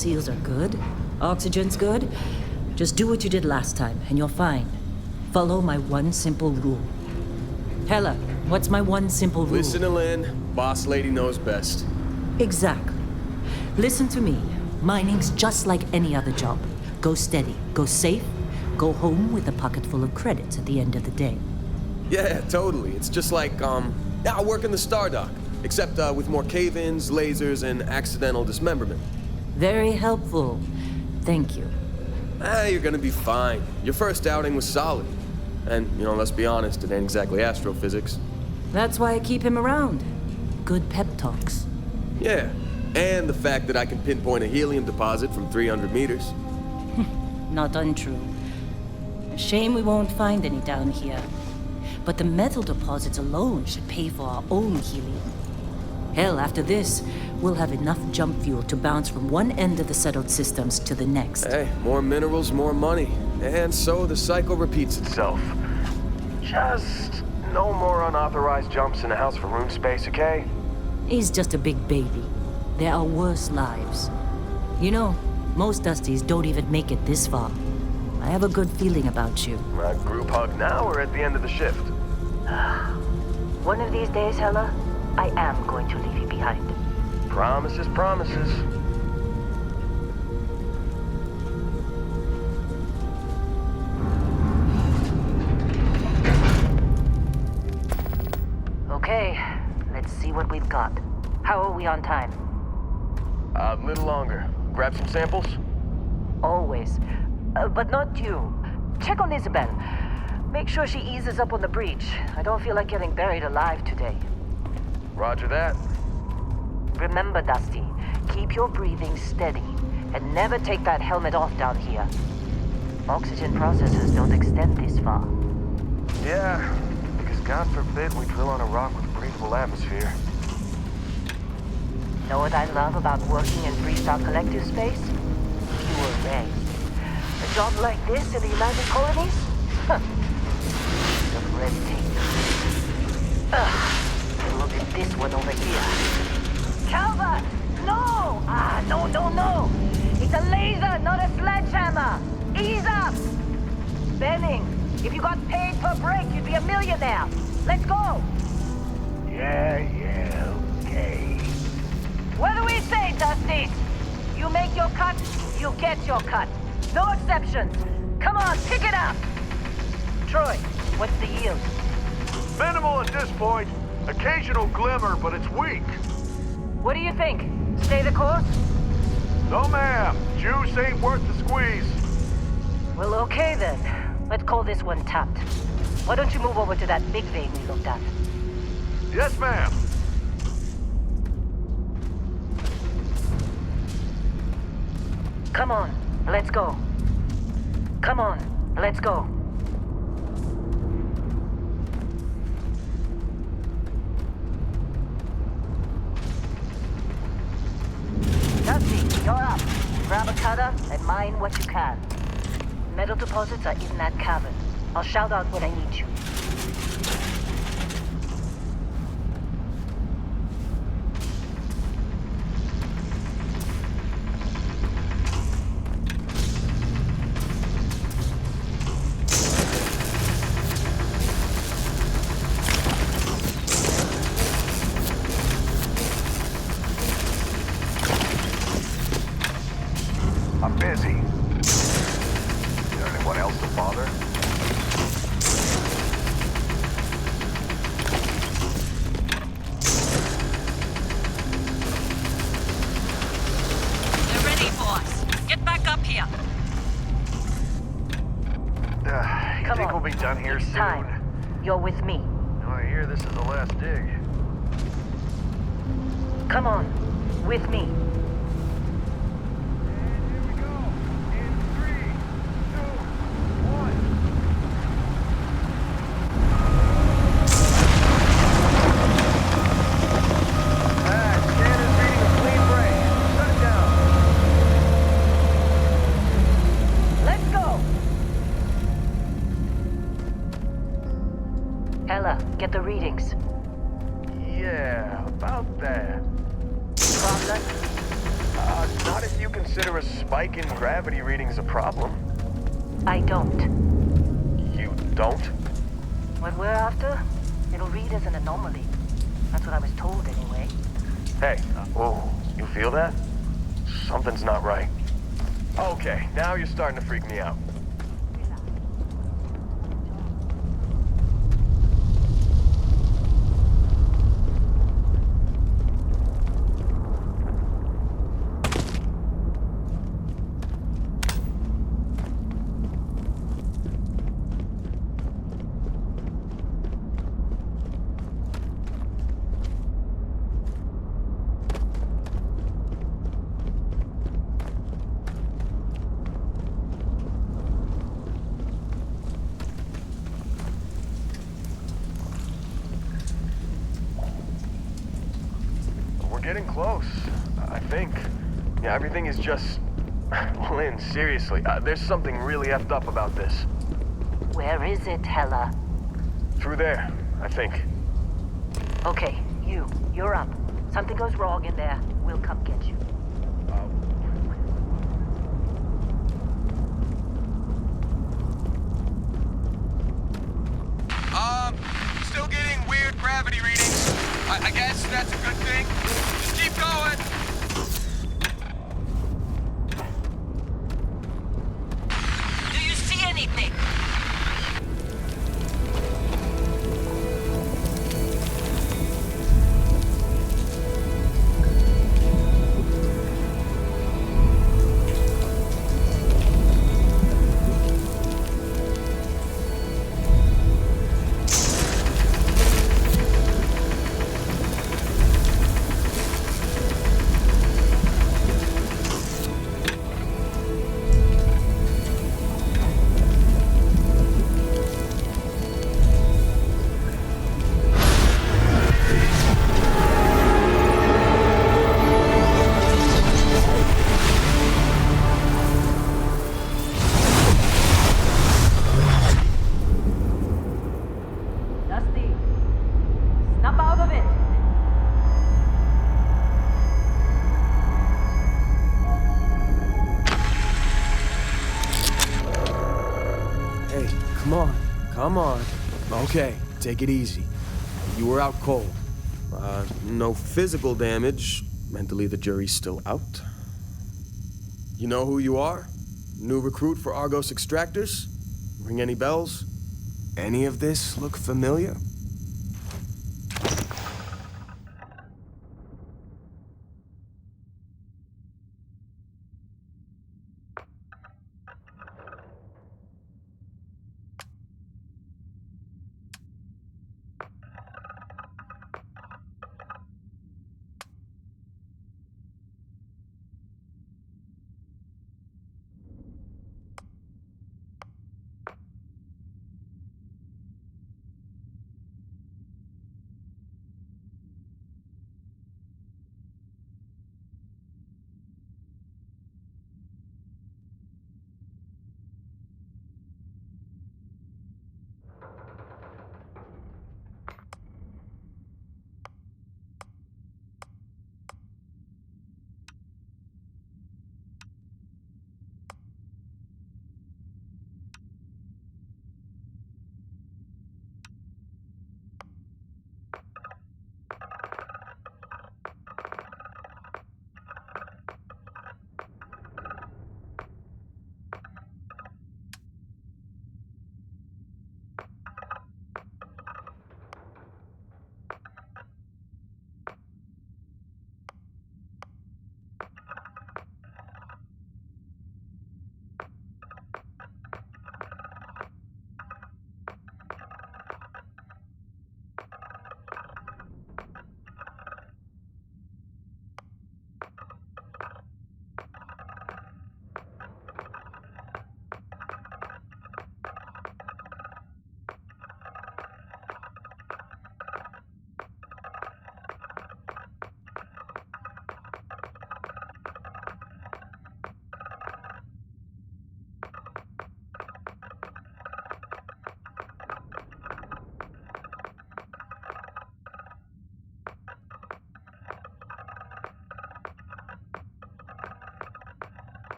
seals are good, oxygen's good, just do what you did last time, and you're fine. Follow my one simple rule. Hella, what's my one simple rule? Listen to Lynn. Boss lady knows best. Exactly. Listen to me. Mining's just like any other job. Go steady, go safe, go home with a pocket full of credits at the end of the day. Yeah, totally. It's just like, I work in the Stardock, except with more cave-ins, lasers, and accidental dismemberment. Very helpful. Thank you. You're gonna be fine. Your first outing was solid. And, let's be honest, it ain't exactly astrophysics. That's why I keep him around. Good pep talks. Yeah, and the fact that I can pinpoint a helium deposit from 300 meters. Not untrue. Shame we won't find any down here. But the metal deposits alone should pay for our own helium. Hell, after this, we'll have enough jump fuel to bounce from one end of the settled systems to the next. Hey, more minerals, more money. And so the cycle repeats itself. Just no more unauthorized jumps in the house for room space, okay? He's just a big baby. There are worse lives. Most Dusties don't even make it this far. I have a good feeling about you. A group hug now or at the end of the shift? One of these days, Hella, I am going to leave you behind. Promises, promises. Okay, let's see what we've got. How are we on time? A little longer. Grab some samples? Always. But not you. Check on Isabel. Make sure she eases up on the breach. I don't feel like getting buried alive today. Roger that. Remember, Dusty, keep your breathing steady and never take that helmet off down here. Oxygen processors don't extend this far. Yeah, because God forbid we drill on a rock with breathable atmosphere. Know what I love about working in Freestar Collective space? Pure ray. A job like this in the United Colonies? Huh. Just red tape. And look at this one over here. Calvert! No! No. It's a laser, not a sledgehammer. Ease up! Benning, if you got paid per break, you'd be a millionaire. Let's go! Yeah, okay. What do we say, Dusty? You make your cut, you get your cut. No exceptions. Come on, pick it up. Troy, what's the yield? Minimal at this point. Occasional glimmer, but it's weak. What do you think? Stay the course? No, ma'am. Juice ain't worth the squeeze. Well, okay then. Let's call this one tapped. Why don't you move over to that big vein we looked at? Yes, ma'am. Come on, let's go. Come on, let's go. Dusty, you're up. Grab a cutter and mine what you can. Metal deposits are in that cavern. I'll shout out when I need you. I'm busy. Is there anyone else to bother? They're ready, boss. Get back up here. You Come think on. we'll be done here soon? Time. You're with me. No, I hear this is the last dig. Come on, with me. Let's go. Ella, get the readings. Yeah, about that. Problem? Not if you consider a spike in gravity readings a problem. I don't. You don't? What we're after, it'll read as an anomaly. That's what I was told anyway. Hey, whoa, you feel that? Something's not right. Okay, now you're starting to freak me out. We're getting close, I think. Yeah, everything is just... Lynn, seriously, there's something really effed up about this. Where is it, Hella? Through there, I think. Okay, you're up. Something goes wrong in there, we'll come get you. Still getting weird gravity readings. I guess that's a good thing. Just keep going. Do you see anything? Dusty, snap out of it! Hey, come on. Come on. Okay, take it easy. You were out cold. No physical damage. Mentally, the jury's still out. You know who you are? New recruit for Argos Extractors? Ring any bells? Any of this look familiar?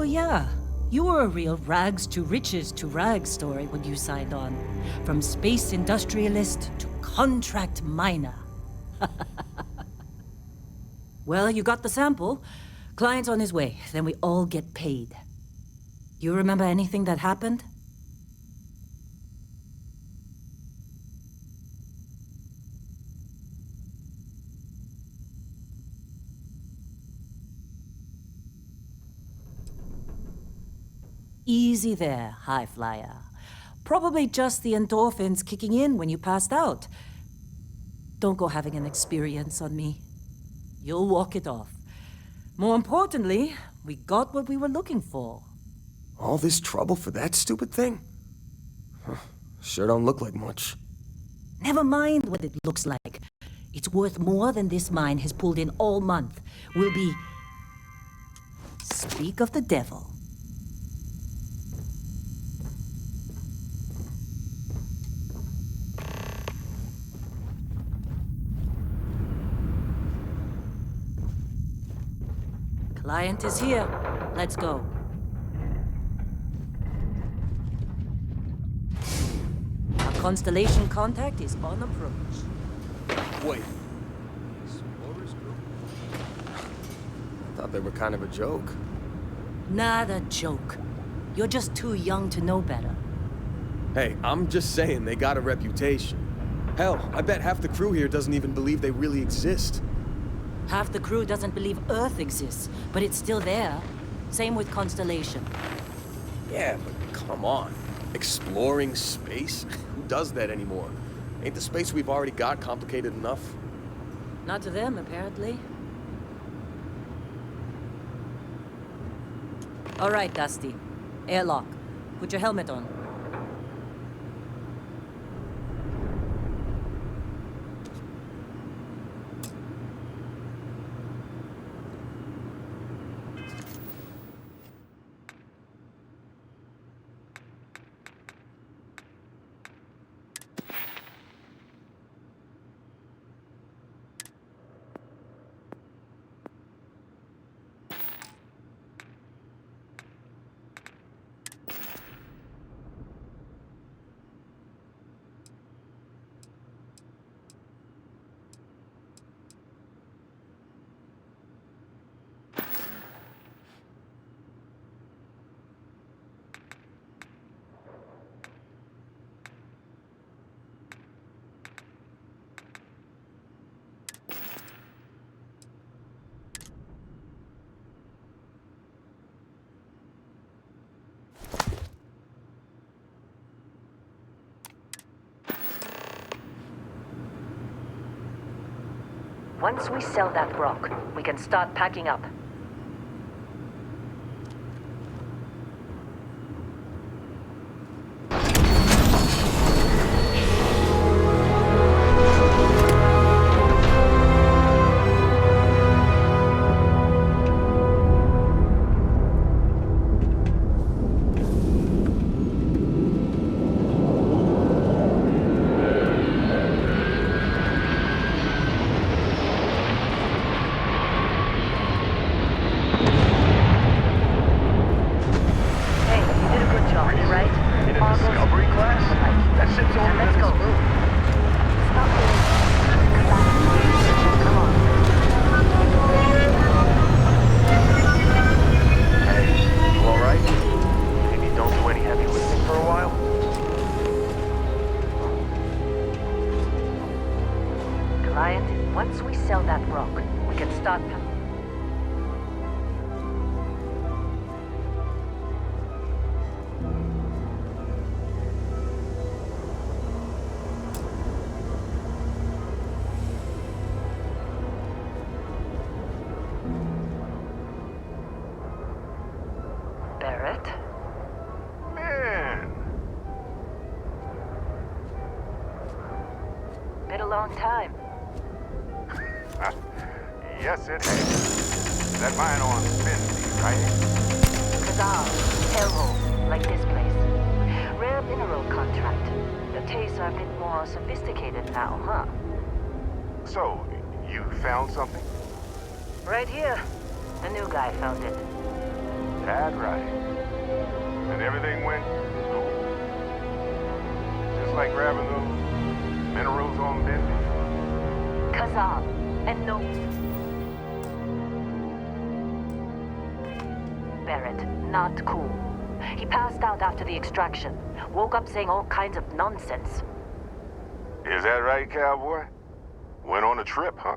yeah. You were a real rags to riches to rags story when you signed on. From space industrialist to contract miner. Well, you got the sample. Client's on his way, then we all get paid. You remember anything that happened? Easy there, high flyer. Probably just the endorphins kicking in when you passed out. Don't go having an experience on me. You'll walk it off. More importantly, we got what we were looking for. All this trouble for that stupid thing? Huh, sure don't look like much. Never mind what it looks like. It's worth more than this mine has pulled in all month. We'll be... Speak of the devil. Client is here. Let's go. Our constellation contact is on approach. Wait. Explorers group? I thought they were kind of a joke. Not a joke. You're just too young to know better. Hey, I'm just saying they got a reputation. Hell, I bet half the crew here doesn't even believe they really exist. Half the crew doesn't believe Earth exists, but it's still there. Same with Constellation. Yeah, but come on. Exploring space? Who does that anymore? Ain't the space we've already got complicated enough? Not to them, apparently. All right, Dusty. Airlock. Put your helmet on. Once we sell that rock, we can start packing up. Once we sell that rock, we can start... Barrett? Man! Been a long time. Yes, it has. That mine on Spin, right? Kazal, hellhole, like this place. Rare mineral contract. The tastes are a bit more sophisticated now, huh? So, you found something? Right here. The new guy found it. That right. And everything went cool. Just like grabbing those minerals on Bendy. Kazam. And no... Barrett, not cool. He passed out after the extraction. Woke up saying all kinds of nonsense. Is that right, cowboy? Went on a trip, huh?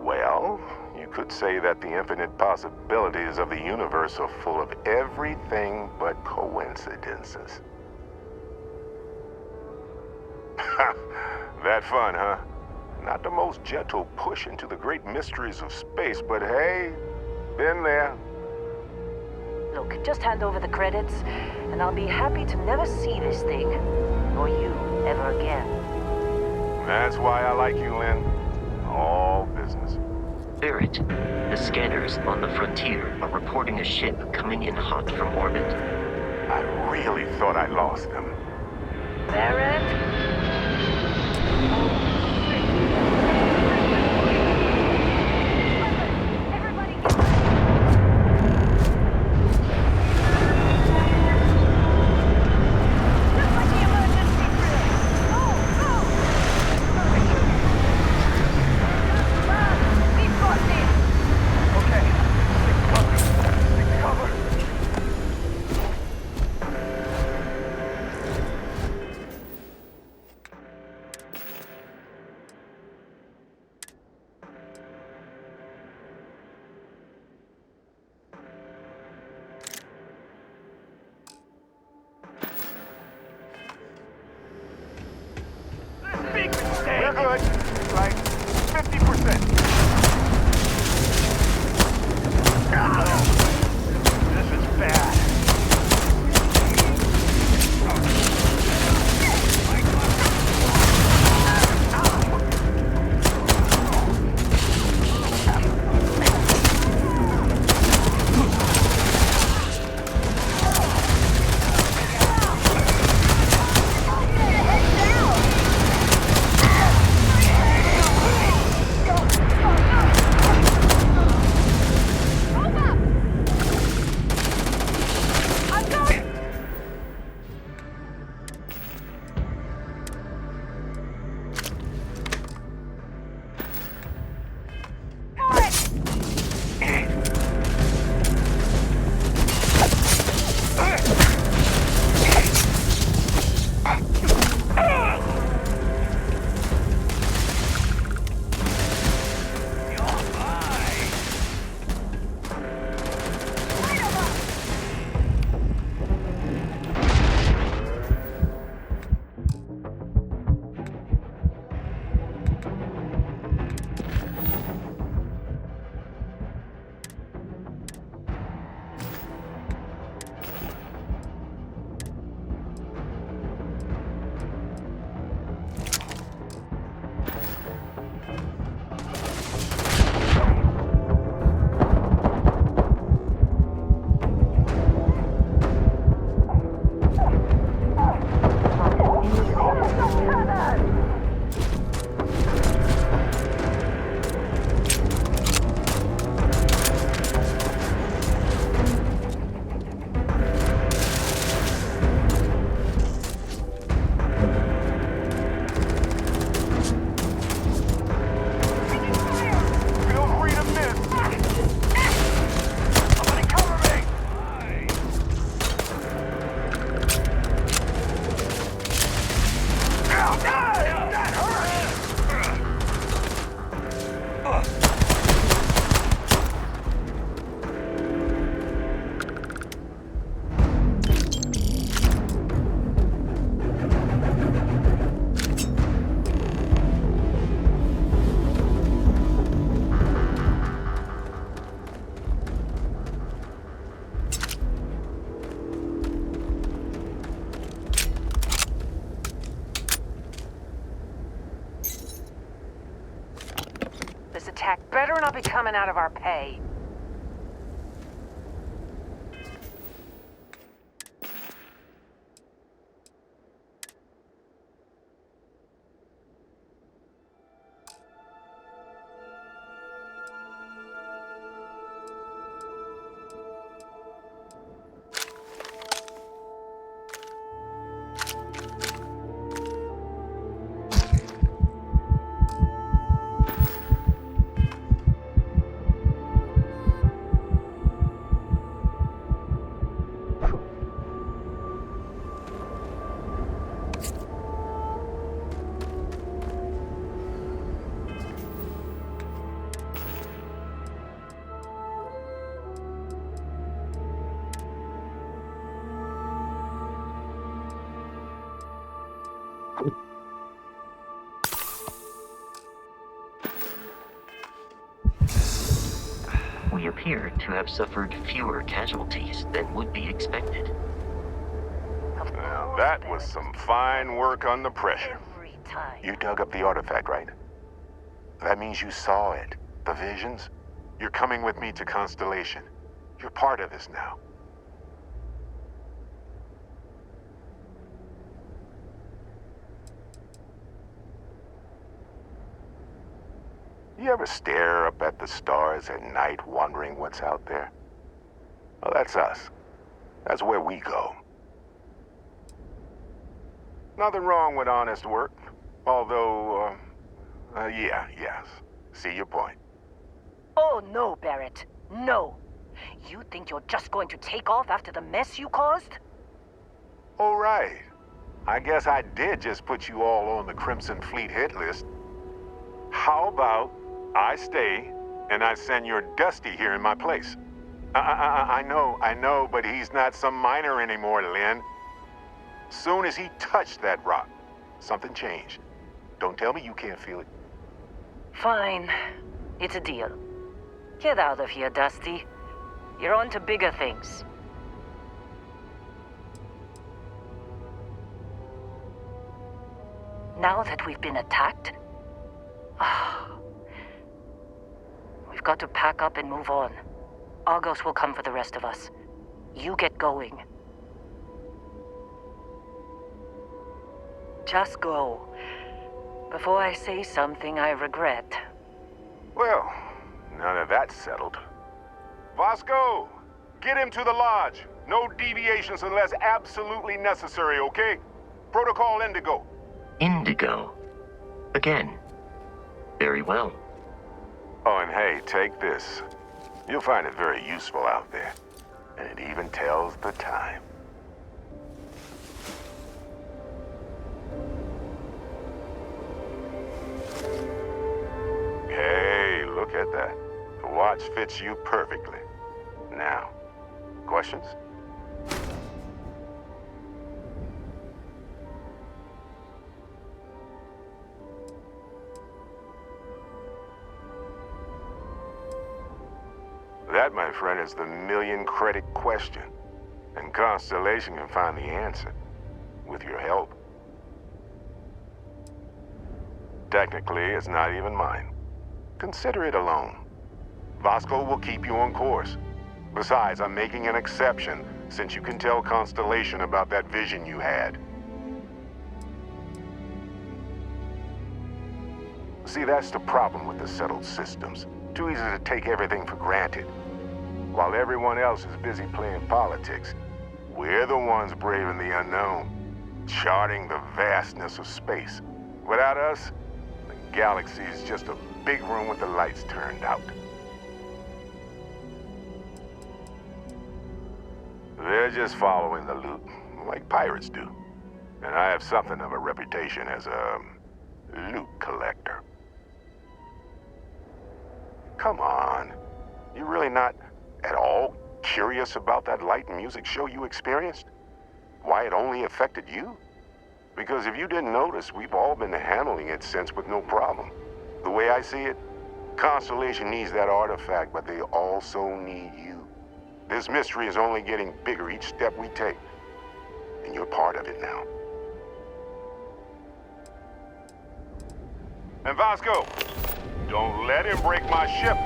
Well, you could say that the infinite possibilities of the universe are full of everything but coincidences. That fun, huh? Not the most gentle push into the great mysteries of space, but hey, been there. Look, just hand over the credits, and I'll be happy to never see this thing, or you, ever again. That's why I like you, Lynn. All business. Barrett, the scanners on the frontier are reporting a ship coming in hot from orbit. I really thought I lost them. Barrett? We're good. Like 50%. This is bad. This attack better not be coming out of our pay. We appear to have suffered fewer casualties than would be expected. Now, that was some fine work under pressure. Every time. You dug up the artifact, right? That means you saw it. The visions? You're coming with me to Constellation. You're part of this now. You ever stare up at the stars at night wondering what's out there? Well, that's us. That's where we go. Nothing wrong with honest work. Although, yes. See your point. Oh, no, Barrett. No. You think you're just going to take off after the mess you caused? All right. I guess I did just put you all on the Crimson Fleet hit list. How about I stay and I send your Dusty here in my place? I know, but he's not some miner anymore, Lynn. Soon as he touched that rock, something changed. Don't tell me you can't feel it. Fine. It's a deal. Get out of here, Dusty. You're on to bigger things. Now that we've been attacked, we've got to pack up and move on. Argos will come for the rest of us. You get going. Just go. Before I say something I regret. Well, now that that's settled. Vasco, get him to the lodge. No deviations unless absolutely necessary, okay? Protocol Indigo. Indigo. Again. Very well. Oh, and hey, take this. You'll find it very useful out there. And it even tells the time. Hey, look at that. The watch fits you perfectly. Now, questions? That, my friend, is the million-credit question. And Constellation can find the answer. With your help. Technically, it's not even mine. Consider it a loan. Vasco will keep you on course. Besides, I'm making an exception, since you can tell Constellation about that vision you had. See, that's the problem with the settled systems. Too easy to take everything for granted. While everyone else is busy playing politics, we're the ones braving the unknown, charting the vastness of space. Without us, the galaxy is just a big room with the lights turned out. They're just following the loot, like pirates do. And I have something of a reputation as a loot collector. Come on. You really not at all curious about that light and music show you experienced? Why it only affected you? Because if you didn't notice, we've all been handling it since with no problem. The way I see it, Constellation needs that artifact, but they also need you. This mystery is only getting bigger each step we take. And you're part of it now. And Vasco, don't let him break my ship.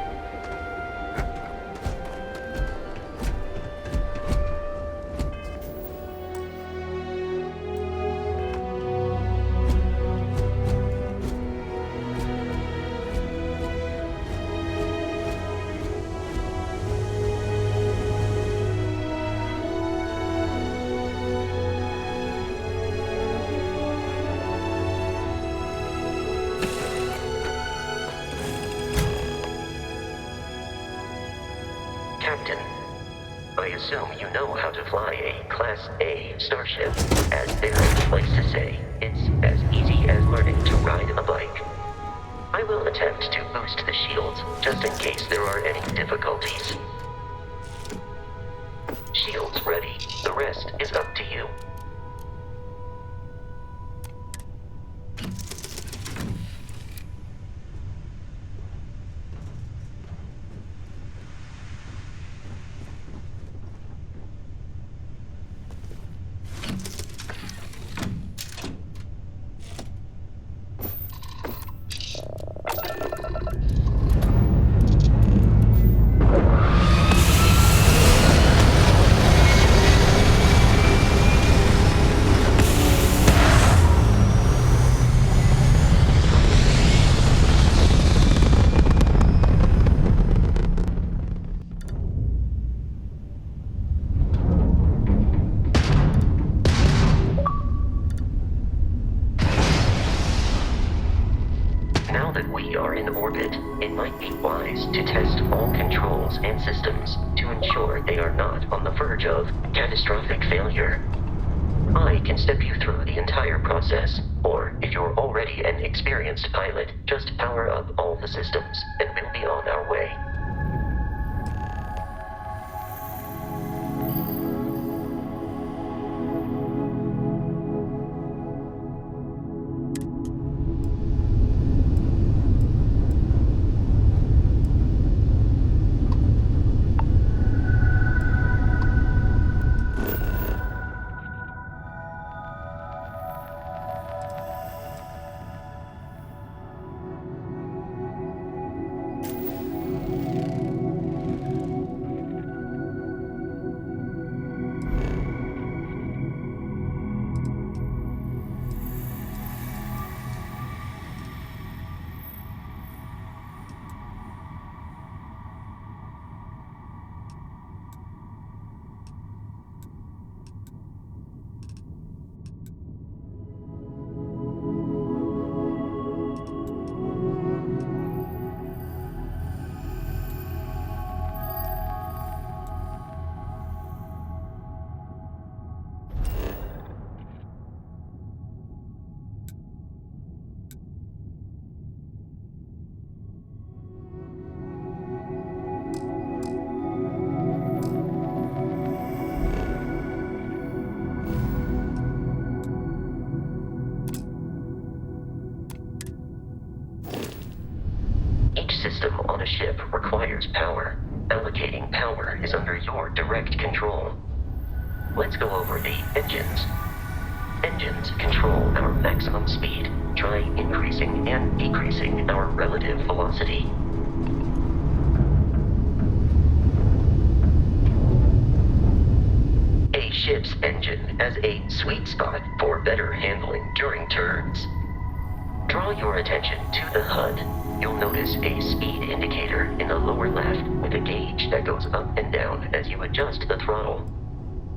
Captain, I assume you know how to fly a Class A starship. As Barrett likes to say, it's as easy as learning to ride a bike. I will attempt to boost the shields, just in case there are any difficulties. Shields ready. The rest is up to you. might be wise to test all controls and systems to ensure they are not on the verge of catastrophic failure. I can step you through the entire process, or if you're already an experienced pilot, just power up all the systems, and we'll be on our way. System on a ship requires power. Allocating power is under your direct control. Let's go over the engines. Engines control our maximum speed. Try increasing and decreasing our relative velocity. A ship's engine has a sweet spot for better handling during turns. Draw your attention to the HUD. You'll notice a speed indicator in the lower left with a gauge that goes up and down as you adjust the throttle.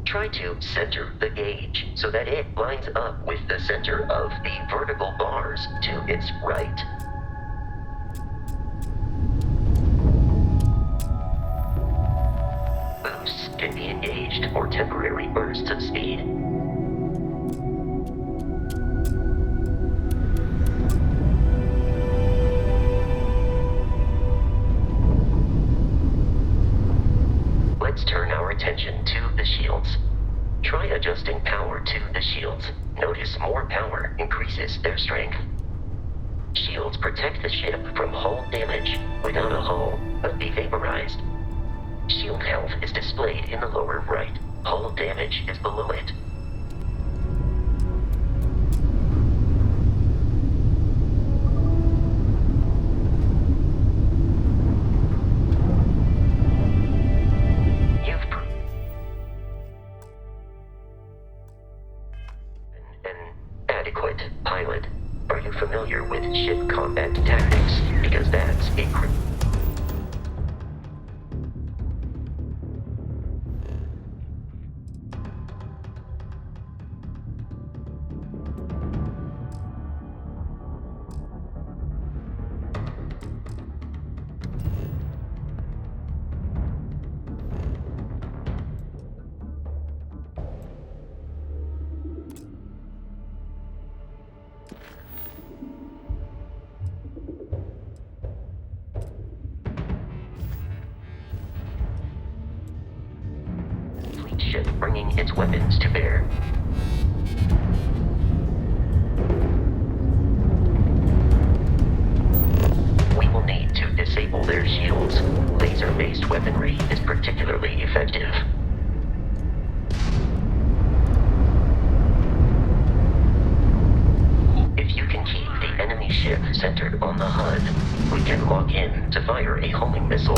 Try to center the gauge so that it lines up with the center of the vertical bars to its right. Boosts can be engaged for temporary bursts of speed. Let's turn our attention to the shields. Try adjusting power to the shields. Notice more power increases their strength. Shields protect the ship from hull damage. Without a hull, but be vaporized. Shield health is displayed in the lower right. Hull damage is below it. Pilot, are you familiar with ship combat tactics? Because that's a ship bringing its weapons to bear. We will need to disable their shields. Laser-based weaponry is particularly effective. If you can keep the enemy ship centered on the HUD, we can lock in to fire a homing missile.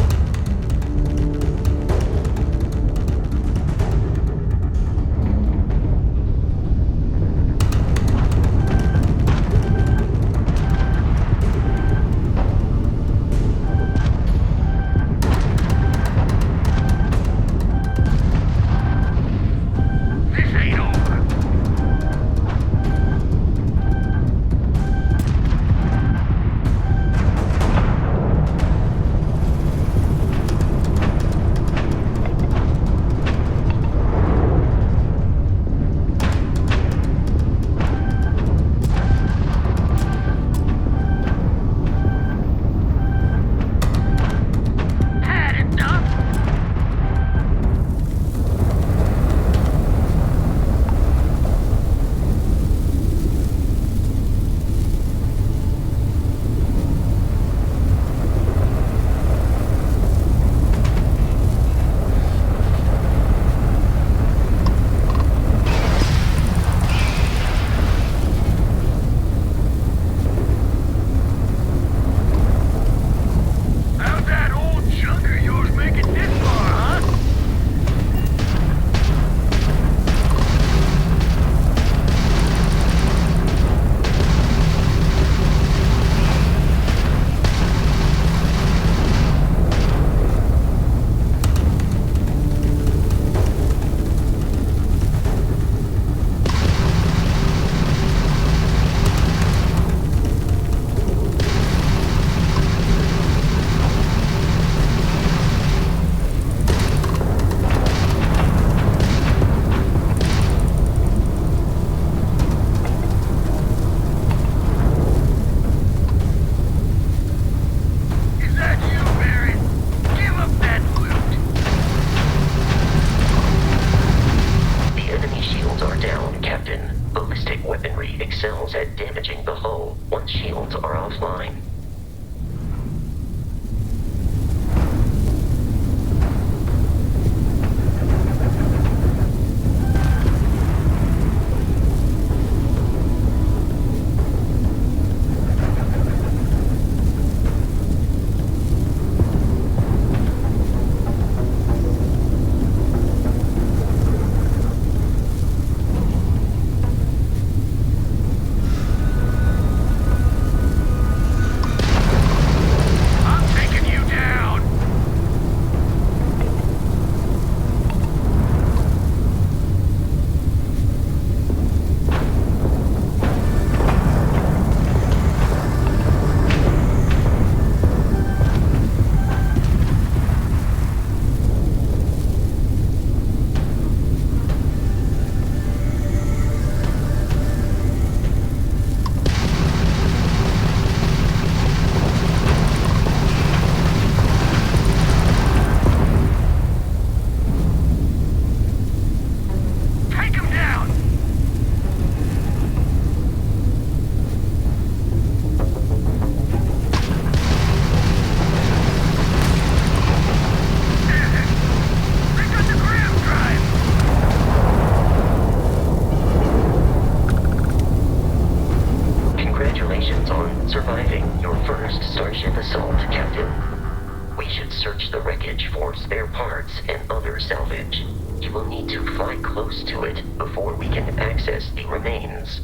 We should search the wreckage for spare parts and other salvage. You will need to fly close to it before we can access the remains.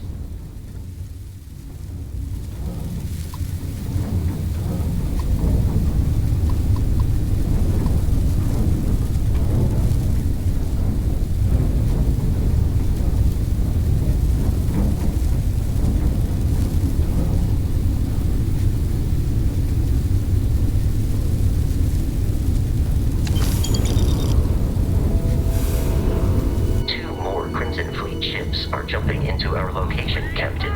Are jumping into our location, Captain.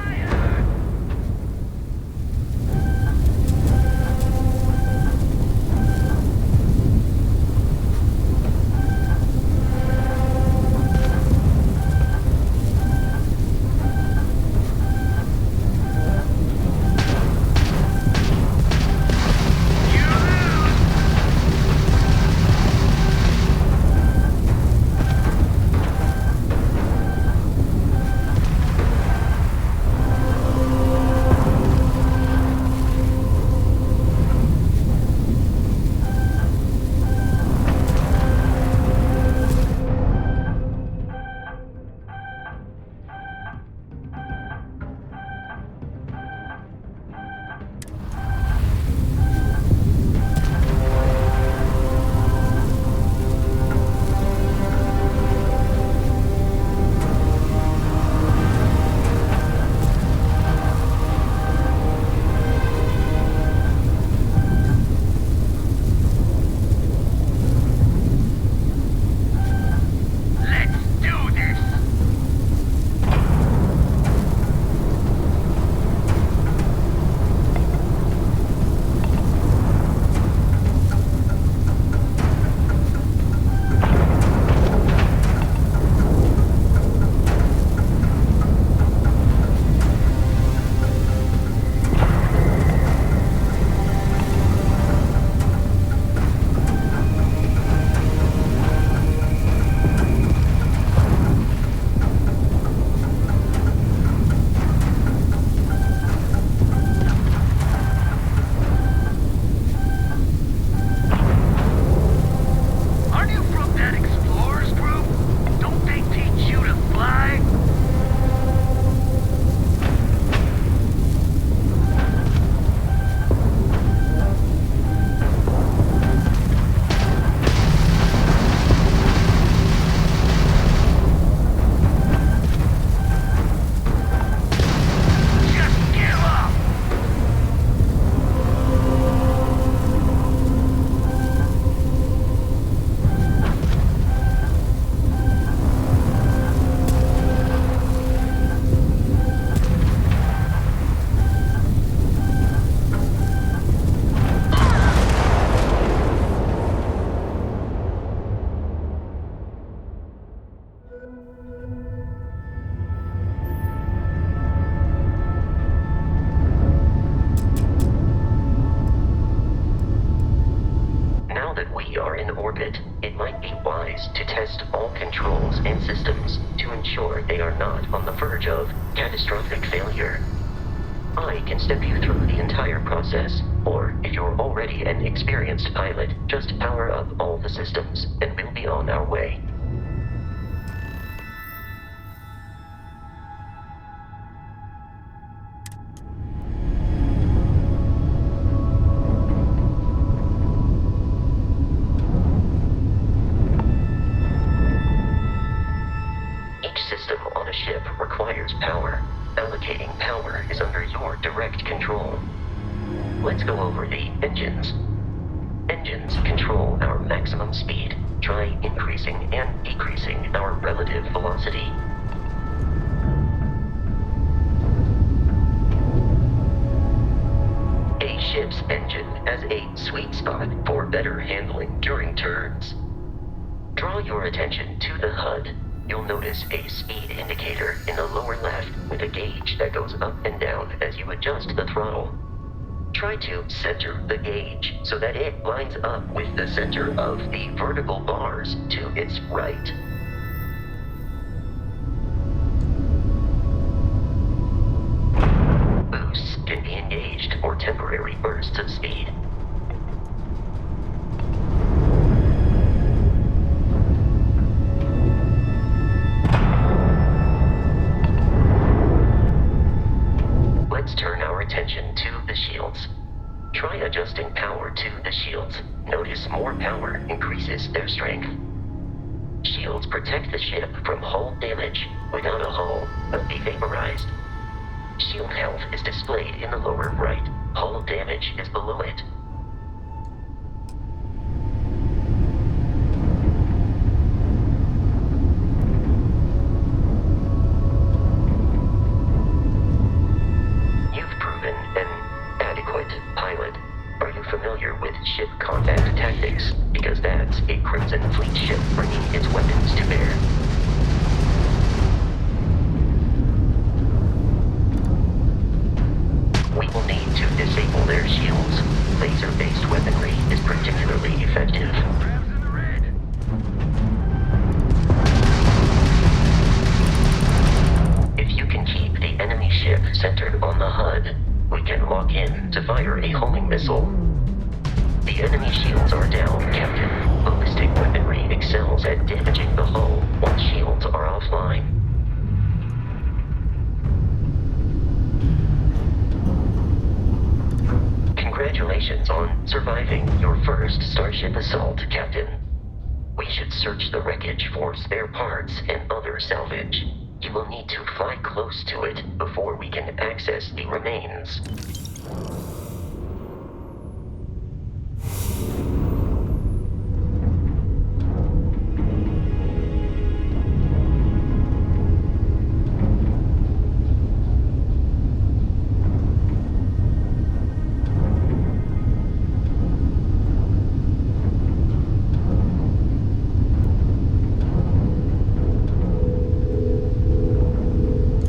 Catastrophic failure. I can step you through the entire process, or if you're already an experienced pilot, just power up all the systems, and we'll be on our way. Each system on a ship requires power. Allocating power is under your direct control. Let's go over the engines. Engines control our maximum speed. Try increasing and decreasing our relative velocity. A ship's engine has a sweet spot for better handling during turns. Draw your attention to the HUD. You'll notice a speed indicator in the lower left with a gauge that goes up and down as you adjust the throttle. Try to center the gauge so that it lines up with the center of the vertical bars to its right. Boosts can be engaged for temporary bursts of speed. Notice more power increases their strength. Shields protect the ship from hull damage. Without a hull, they'll be vaporized. Shield health is displayed in the lower right. Hull damage is below it. You've proven an adequate pilot. Are you familiar with ship combat tactics? Because that's a Crimson Fleet ship bringing its weapons to bear. We will need to disable their shields. Laser-based weaponry is particularly effective. If you can keep the enemy ship centered on the HUD, we can lock in to fire a homing missile. The enemy shields are down, Captain. Ballistic weaponry excels at damaging the hull once shields are offline. Congratulations on surviving your first Starship assault, Captain. We should search the wreckage for spare parts and other salvage. You will need to fly close to it before we can access the remains.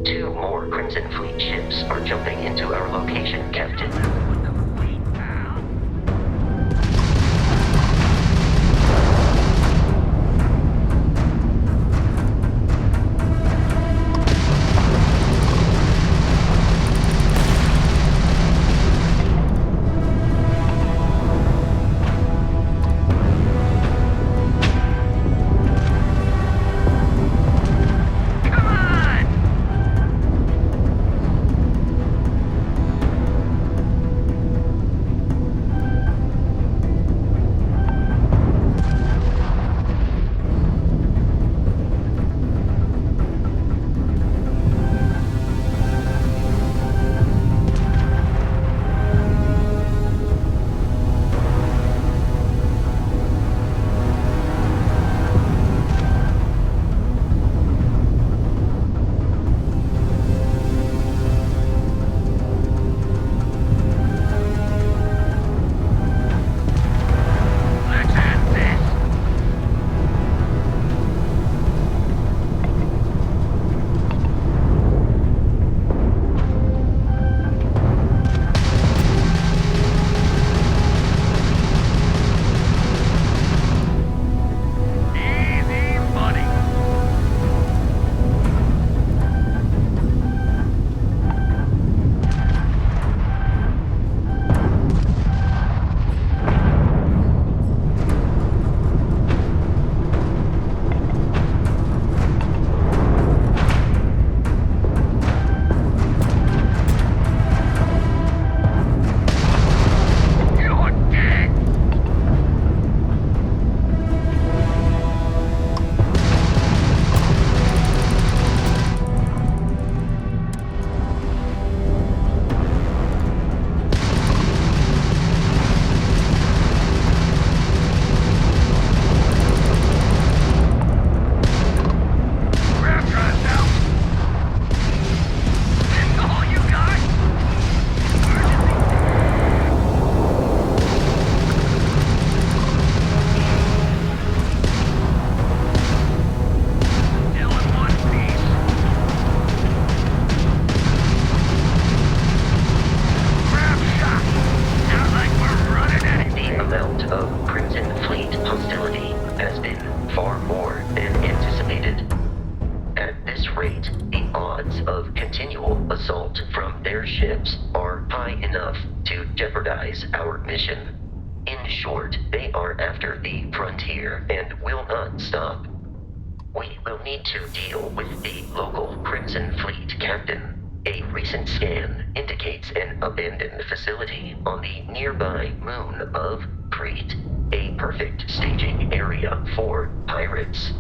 Two more Crimson Fleet ships are jumping into our location, Captain. ships are high enough to jeopardize our mission. In short, they are after the frontier and will not stop. We will need to deal with the local Crimson Fleet captain. A recent scan indicates an abandoned facility on the nearby moon of Crete, a perfect staging area for pirates.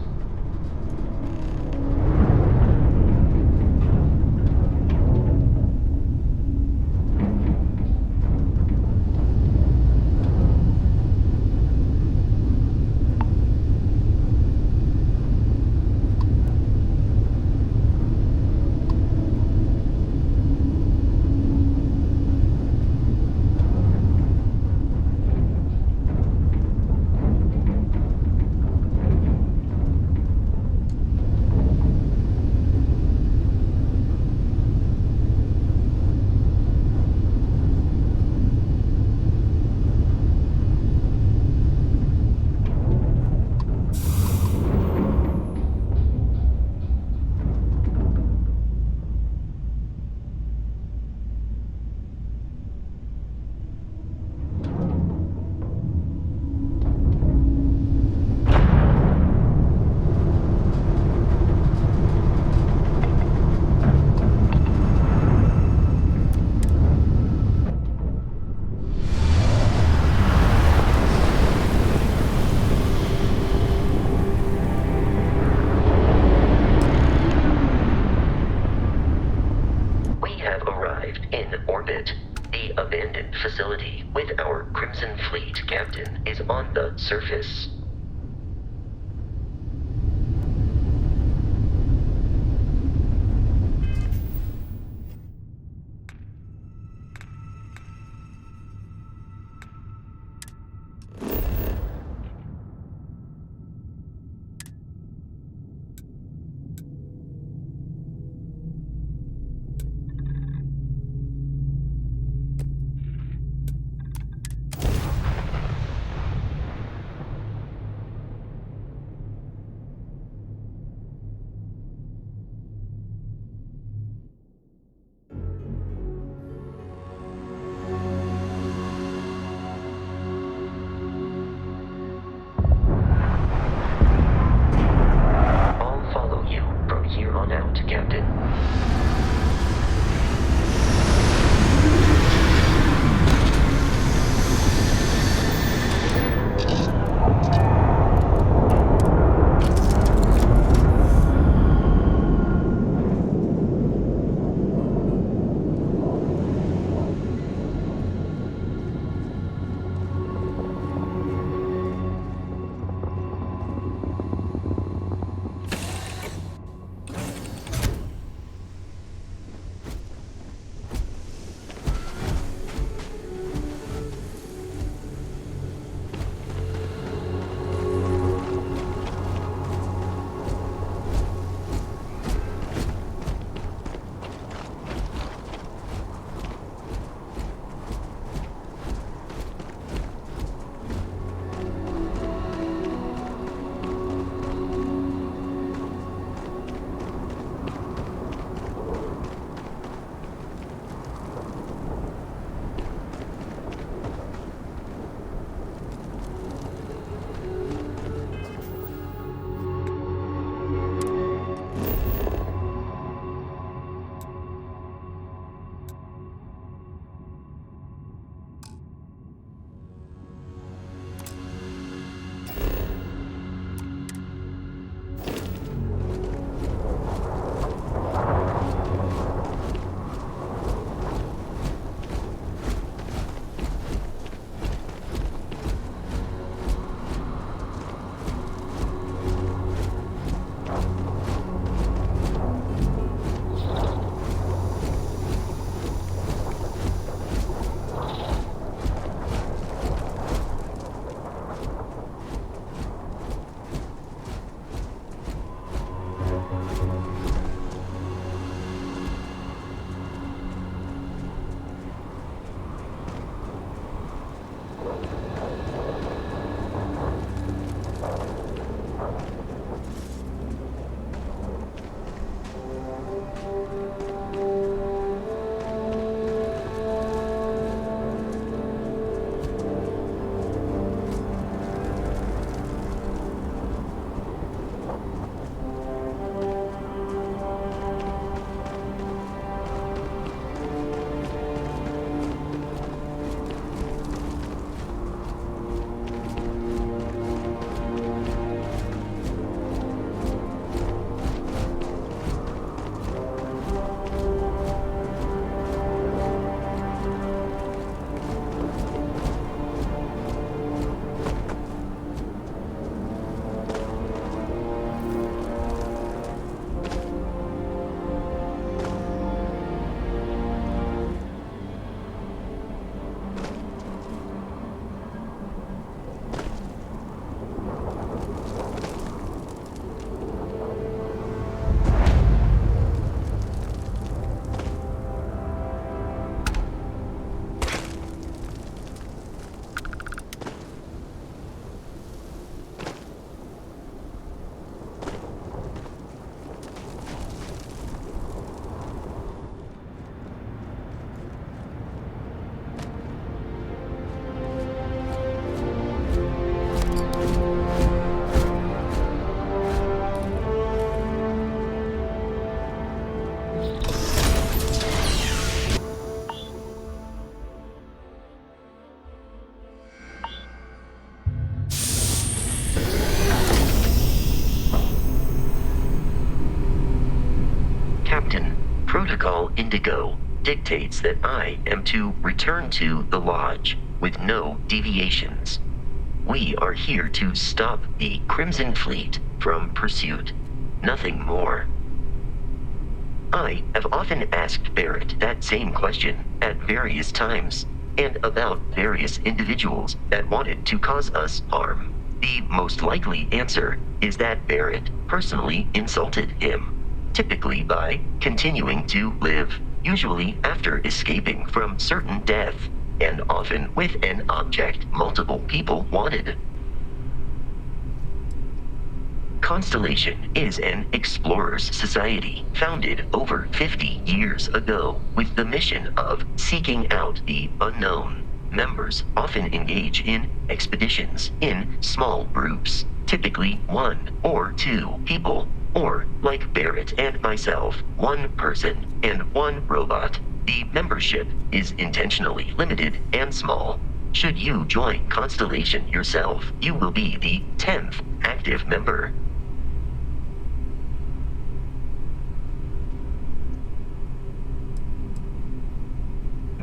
Facility with our Crimson Fleet captain is on the surface. dictates that I am to return to the Lodge with no deviations. We are here to stop the Crimson Fleet from pursuit. Nothing more. I have often asked Barrett that same question at various times, and about various individuals that wanted to cause us harm. The most likely answer is that Barrett personally insulted him, typically by continuing to live, usually after escaping from certain death, and often with an object multiple people wanted. Constellation is an explorers society founded over 50 years ago with the mission of seeking out the unknown. Members often engage in expeditions in small groups, typically 1 or 2 people, or, like Barrett and myself, 1 person and 1 robot. The membership is intentionally limited and small. Should you join Constellation yourself, you will be the 10th active member.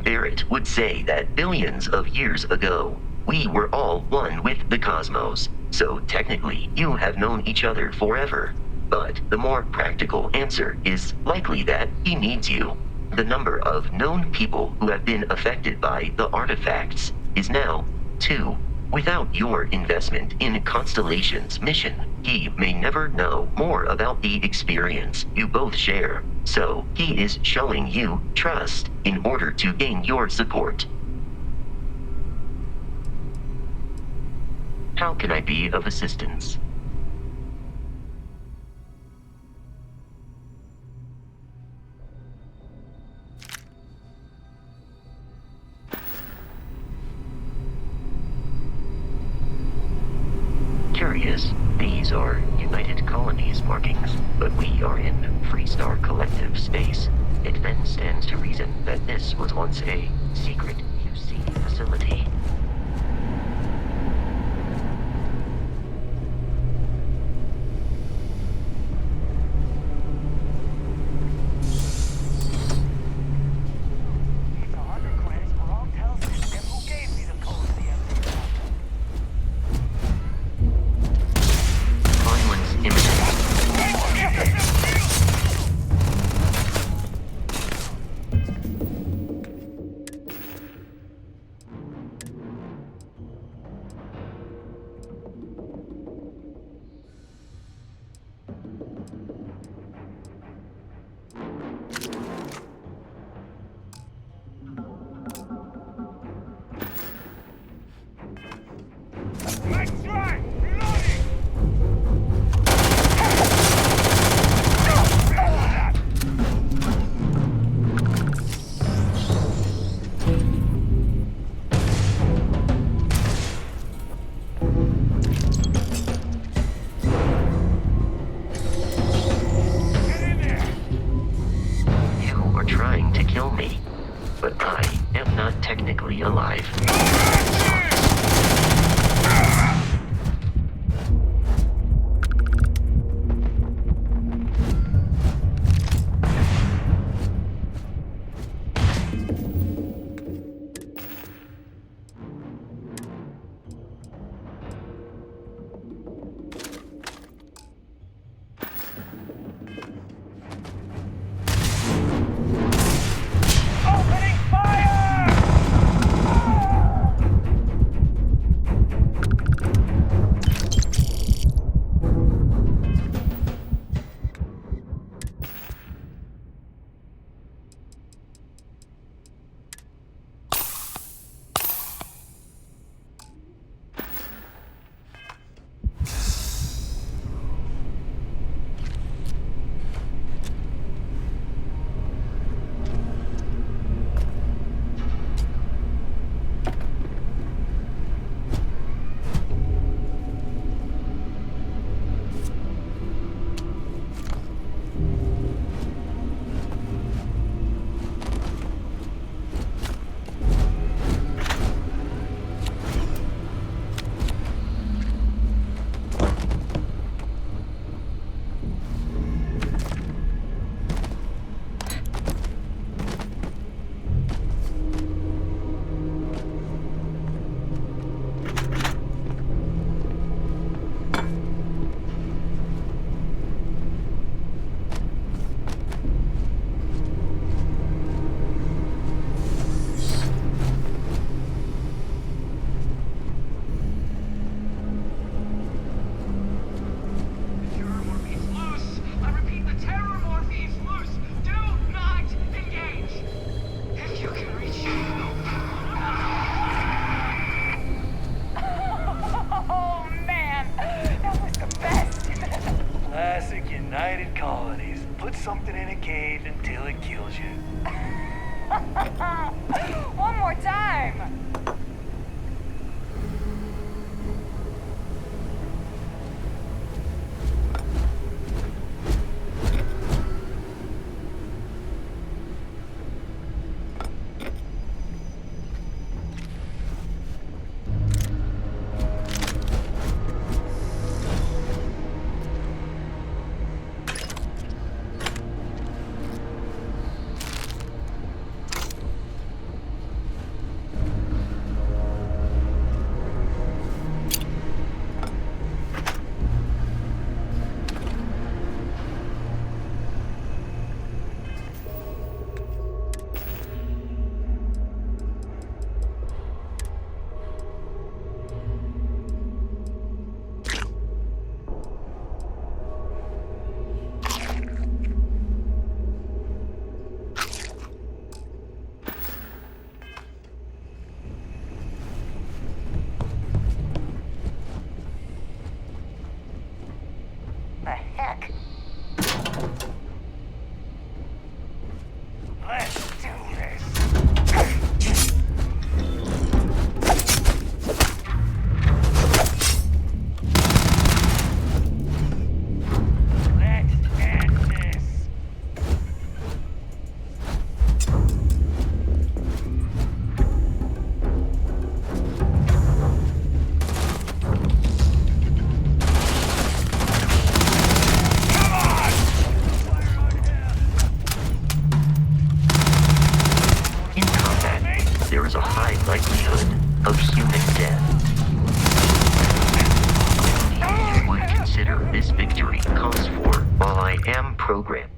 Barrett would say that billions of years ago, we were all one with the cosmos, so technically you have known each other forever. But the more practical answer is likely that he needs you. The number of known people who have been affected by the artifacts is now 2. Without your investment in Constellation's mission, he may never know more about the experience you both share. So, he is showing you trust in order to gain your support. How can I be of assistance? Curious, these are United Colonies markings, but we are in Freestar Collective space. It then stands to reason that this was once a secret UC facility. something in a cave until it kills you. One more time! The heck? Let's do this. Let's end this. In combat, there is a high likelihood of human death. I would consider this victory cause for while I am programmed.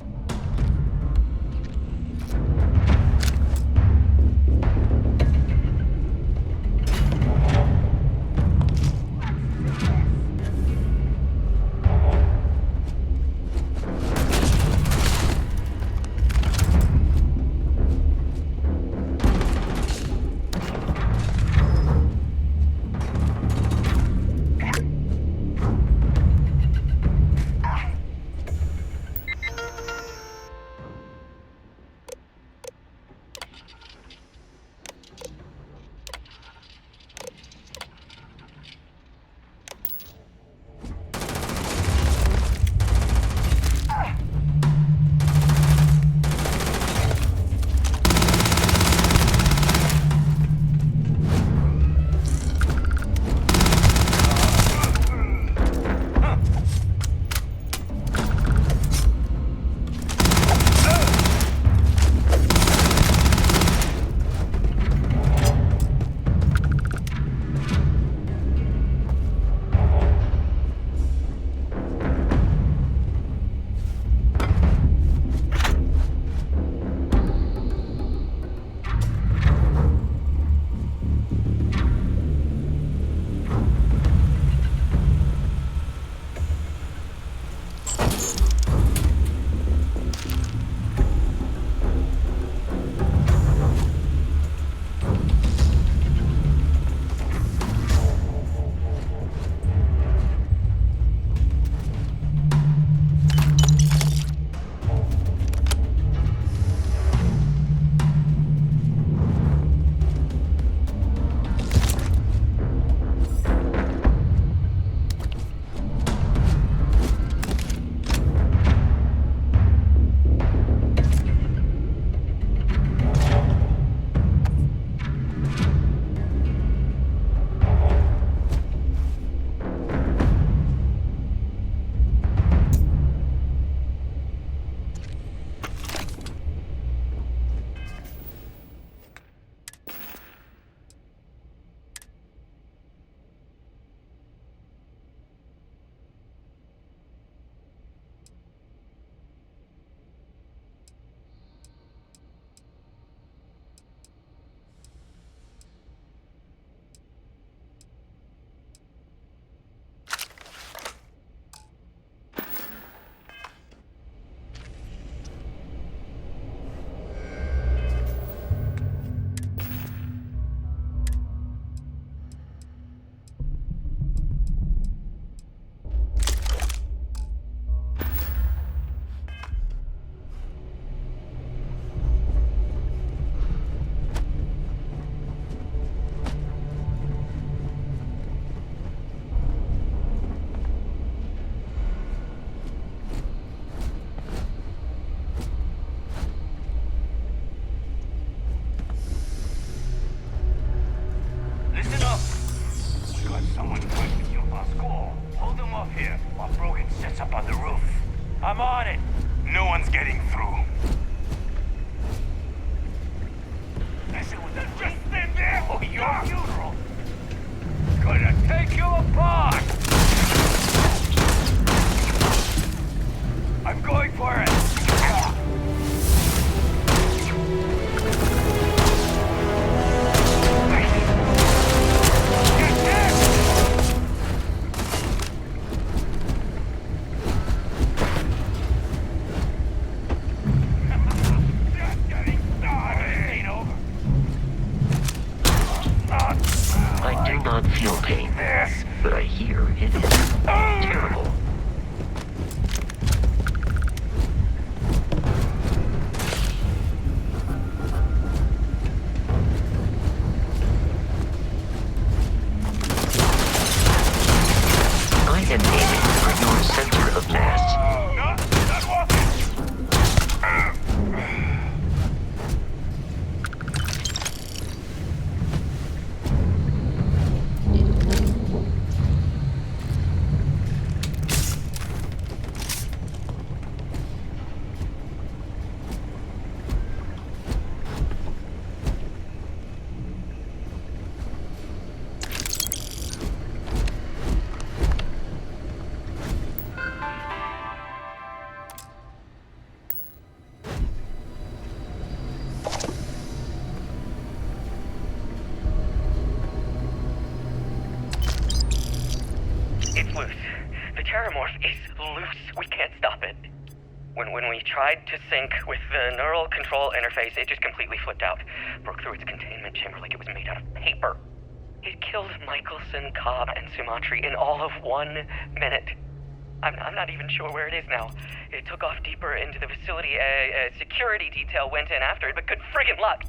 It's up on the roof. I'm on it. No one's getting through. Messing with them, just stand there for your funeral. Gonna take you apart. I'm going for it. I do not feel pain, but I hear it is terrible. I am aiming for your center of mass. It's loose. The terramorph is loose. We can't stop it. When we tried to sync with the neural control interface, it just completely flipped out. Broke through its containment chamber like it was made out of paper. It killed Michelson, Cobb, and Sumatri in all of 1 minute. I'm not even sure where it is now. It took off deeper into the facility. A security detail went in after it, but good friggin' luck.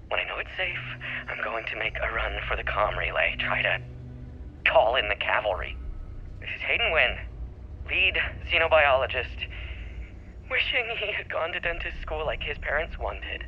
When I know it's safe, I'm going to make a run for the comm relay. Try to call in the cavalry. This is Hayden Wynn, lead xenobiologist, wishing he had gone to dentist school like his parents wanted.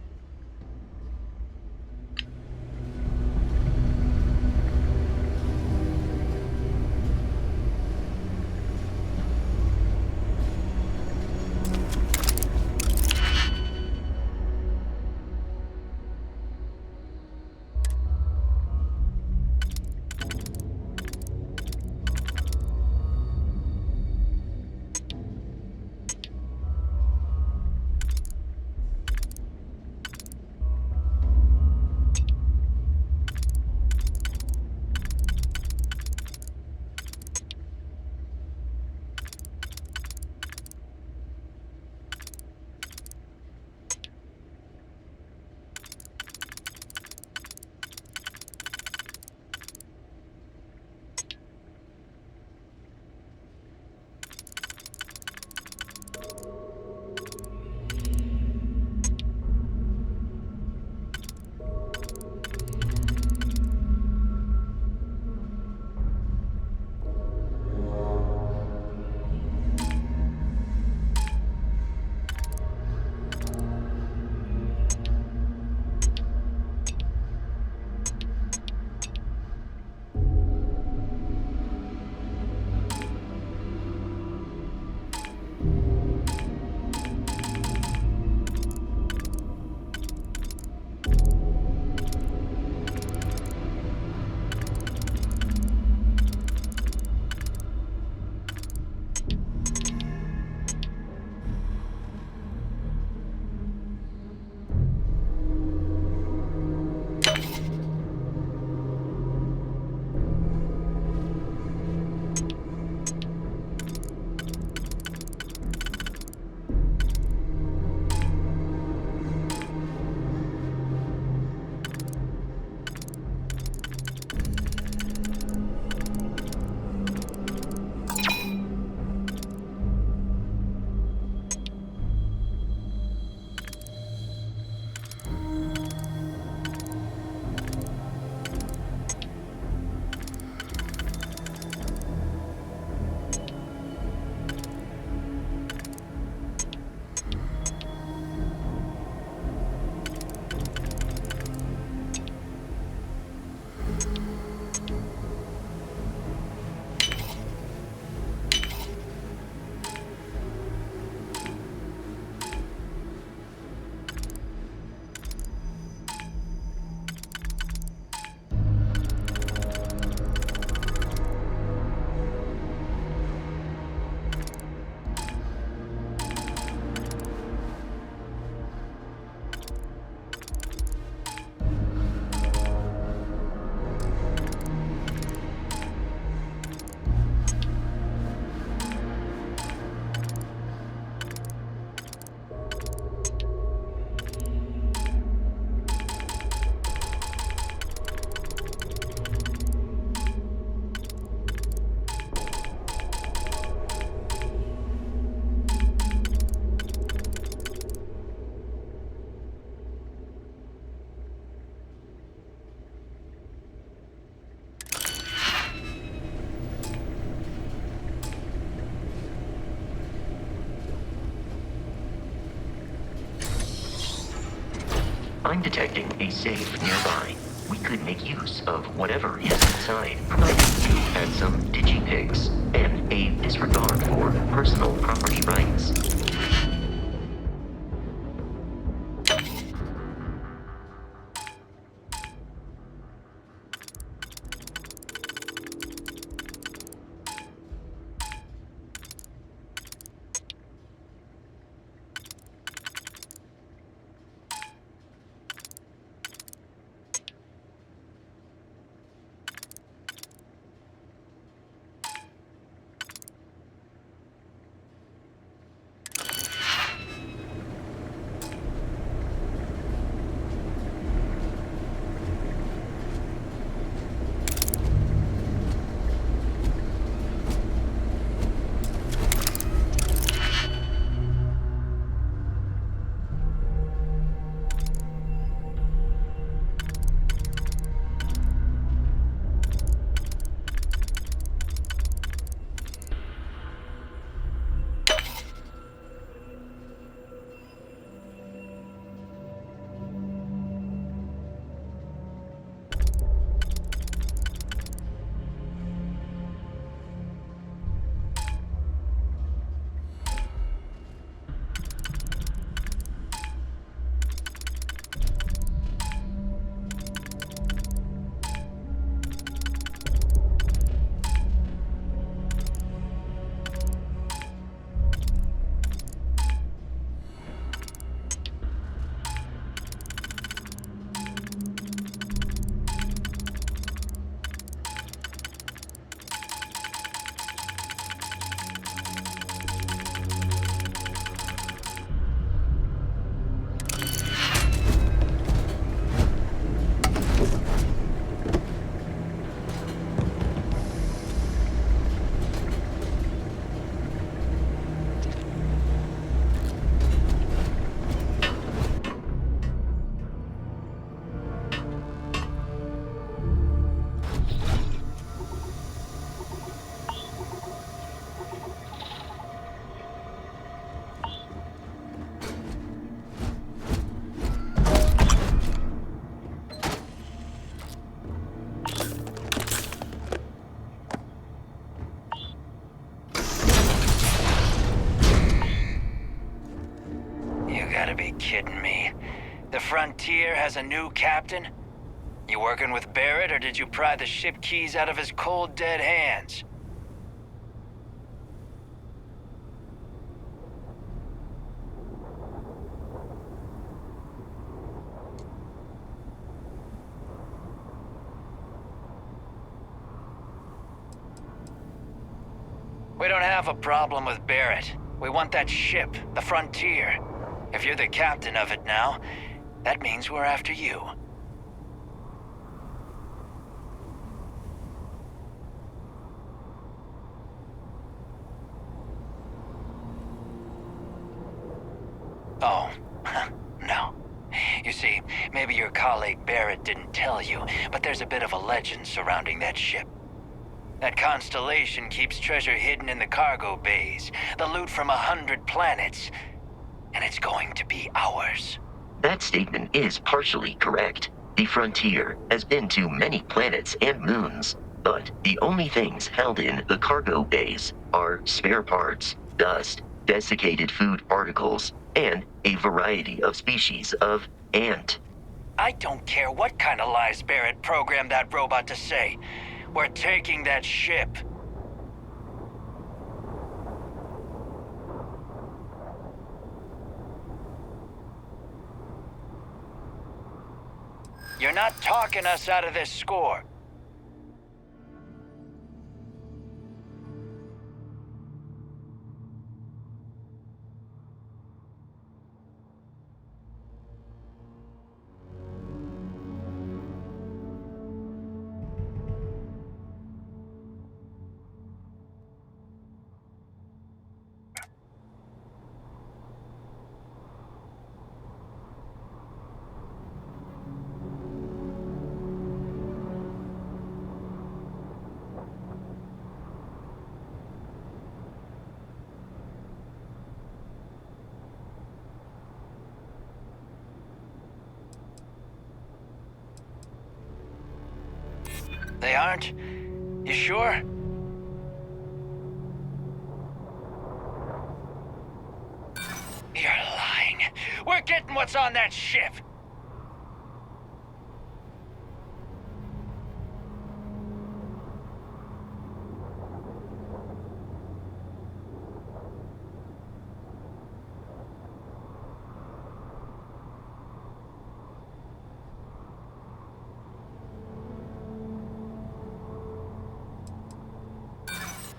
I'm detecting a safe nearby. We could make use of whatever is inside, provided you had some digipics and a disregard for personal property rights. Kidding me? The Frontier has a new captain? You working with Barrett, or did you pry the ship keys out of his cold, dead hands? We don't have a problem with Barrett. We want that ship, the Frontier. If you're the captain of it now, that means we're after you. Oh, no. You see, maybe your colleague Barrett didn't tell you, but there's a bit of a legend surrounding that ship. That constellation keeps treasure hidden in the cargo bays, the loot from 100 planets, and it's going to be ours. That statement is partially correct. The Frontier has been to many planets and moons, but the only things held in the cargo bays are spare parts, dust, desiccated food particles, and a variety of species of ant. I don't care what kind of lies Barrett programmed that robot to say. We're taking that ship. You're not talking us out of this score. They aren't? You sure? You're lying. We're getting what's on that ship.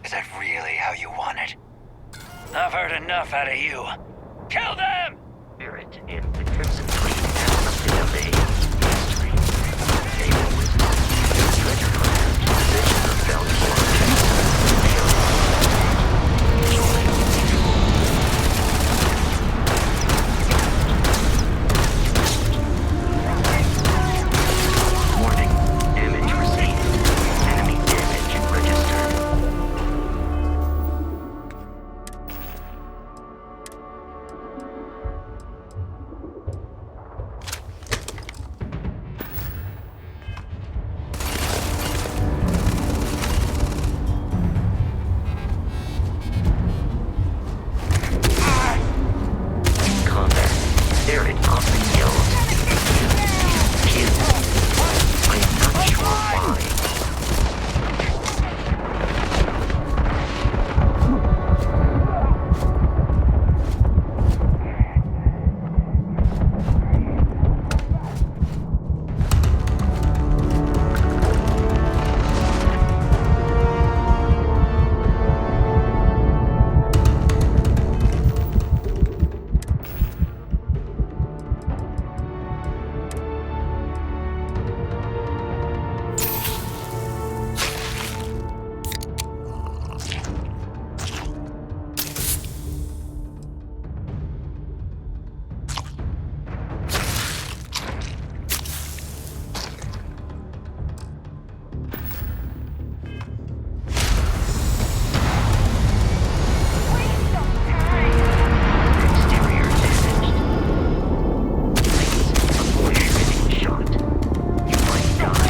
Is that really how you want it? I've heard enough out of you. Kill them! Barrett and the Crimson Fleet have something of a history. They always lost their treasure hunt, possession of valuable objects. They are warning, damage received. Enemy damage registered. Combat. Barrett often yells. Kill. I am not sure why. Exterior damaged. Please avoid getting shot. You might die.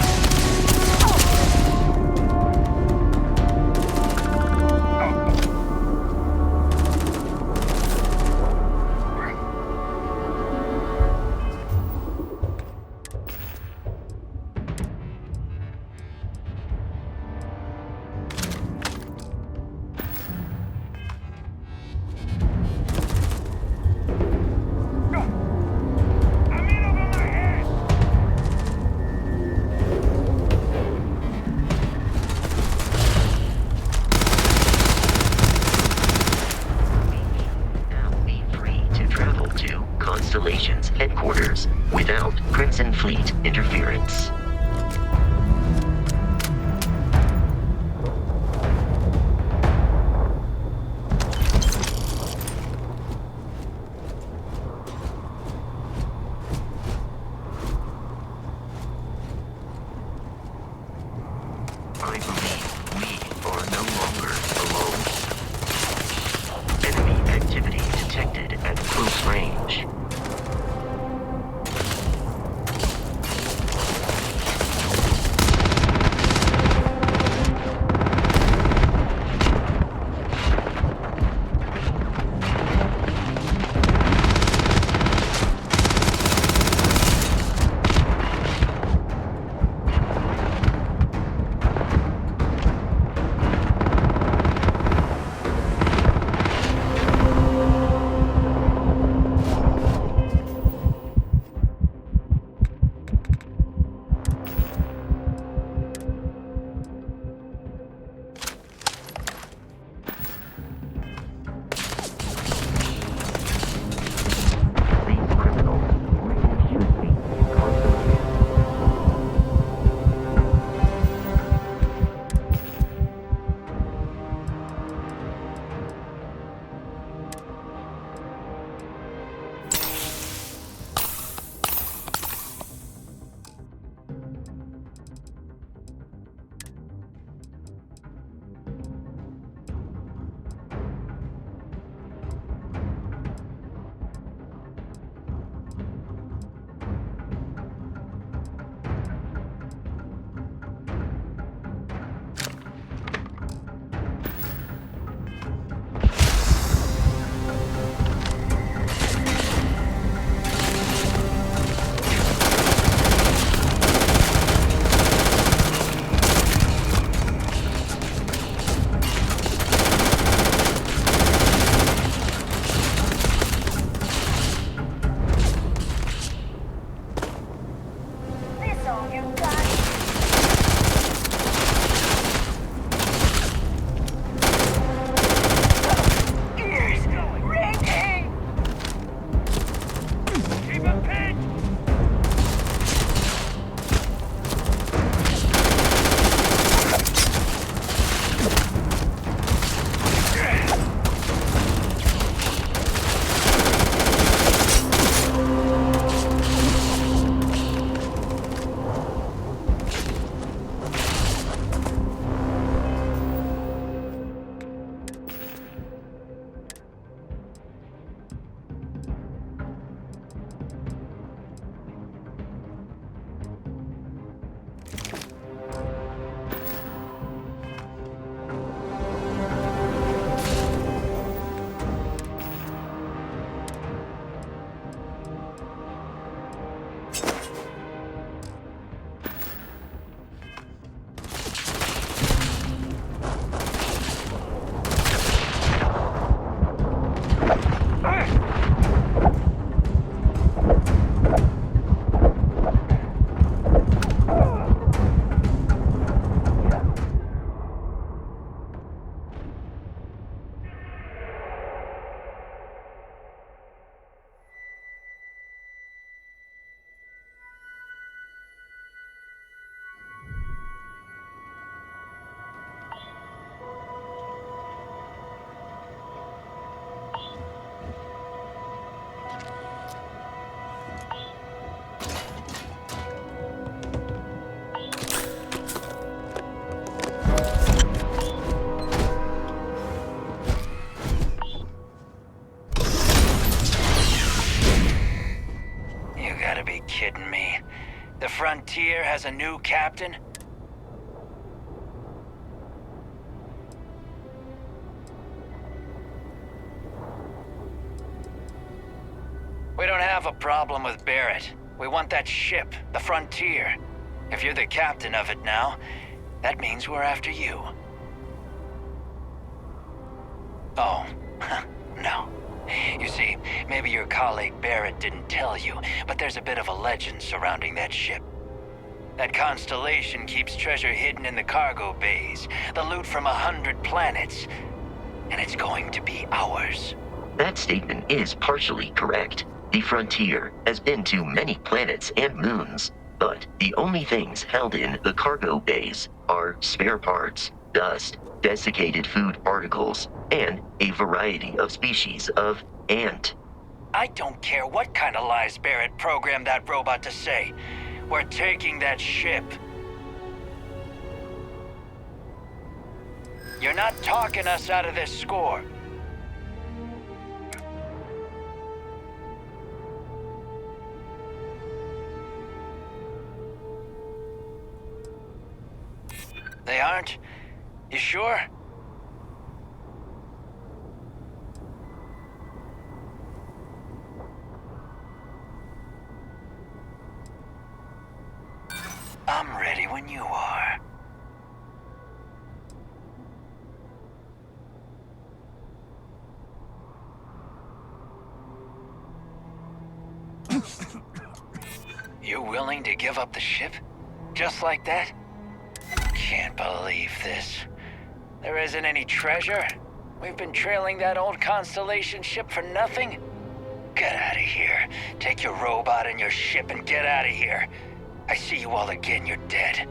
Now be free to travel to Constellation's headquarters without Crimson Fleet interference. I believe we are no longer alone. Enemy activity detected at close range. a new captain? We don't have a problem with Barrett. We want that ship, the Frontier. If you're the captain of it now, that means we're after you. Oh, no. You see, maybe your colleague Barrett didn't tell you, but there's a bit of a legend surrounding that ship. That constellation keeps treasure hidden in the cargo bays, the loot from 100 planets, and it's going to be ours. That statement is partially correct. The Frontier has been to many planets and moons, but the only things held in the cargo bays are spare parts, dust, desiccated food particles, and a variety of species of ant. I don't care what kind of lies Barrett programmed that robot to say. We're taking that ship. You're not talking us out of this score. They aren't? You sure? I'm ready when you are. You're willing to give up the ship? Just like that? Can't believe this. There isn't any treasure? We've been trailing that old Constellation ship for nothing? Get out of here. Take your robot and your ship and get out of here. I see you all again, you're dead.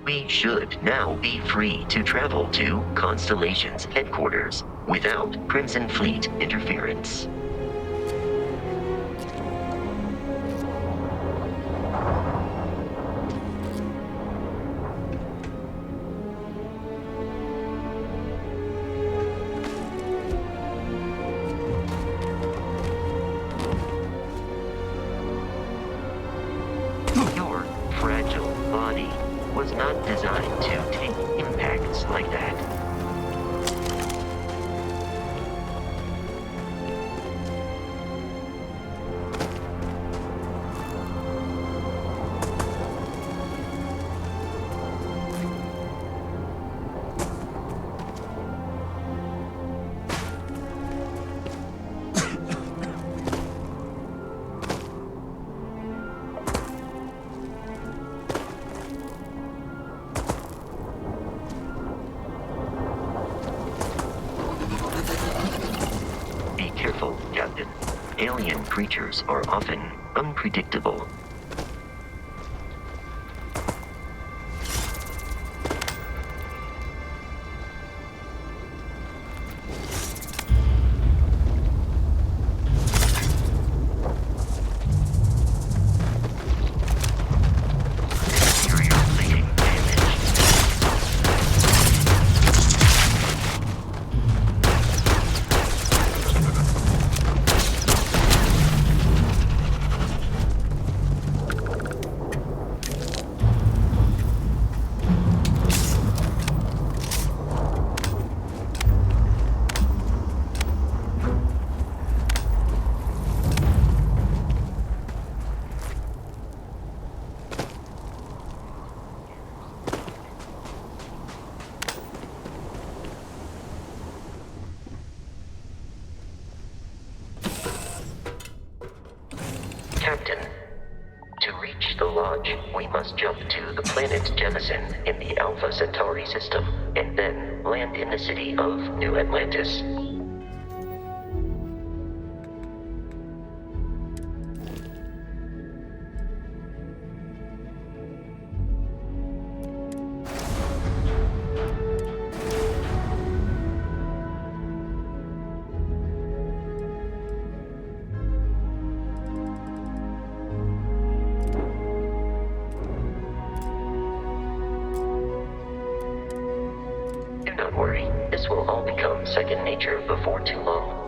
We should now be free to travel to Constellation's headquarters without Crimson Fleet interference. Your fragile body was not designed to take impacts like that. Be careful, Captain. Alien creatures are often unpredictable. Exterior plating damaged. Captain, to reach the lodge, we must jump to the planet Jemison in the Alpha Centauri system, and then land in the city of New Atlantis. Do not worry, this will all become second nature before too long.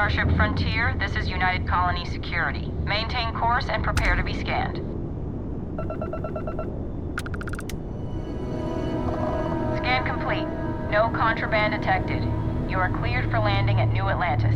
Starship Frontier, this is United Colony Security. Maintain course and prepare to be scanned. Scan complete. No contraband detected. You are cleared for landing at New Atlantis.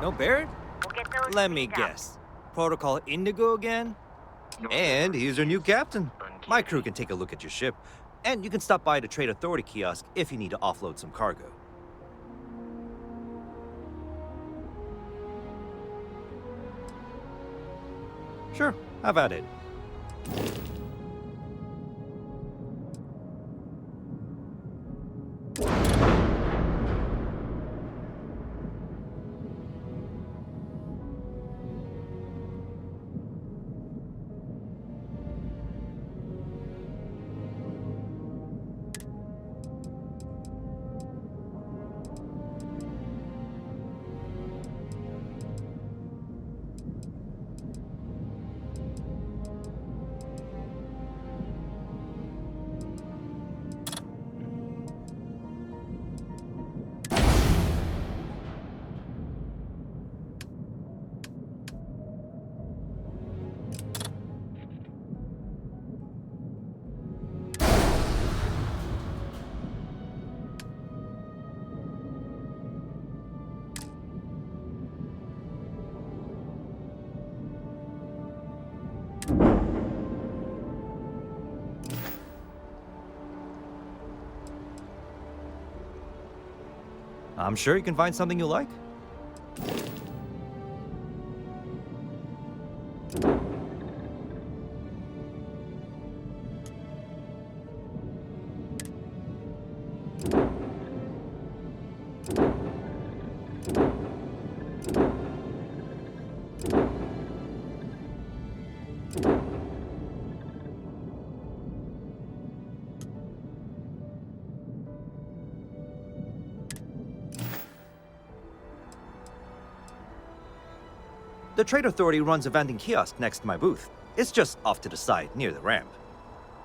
No Barrett? Let me guess. Protocol Indigo again? And he's your new captain. My crew can take a look at your ship. And you can stop by the Trade Authority kiosk if you need to offload some cargo. Sure, have at it. I'm sure you can find something you like. The Trade Authority runs a vending kiosk next to my booth. It's just off to the side, near the ramp.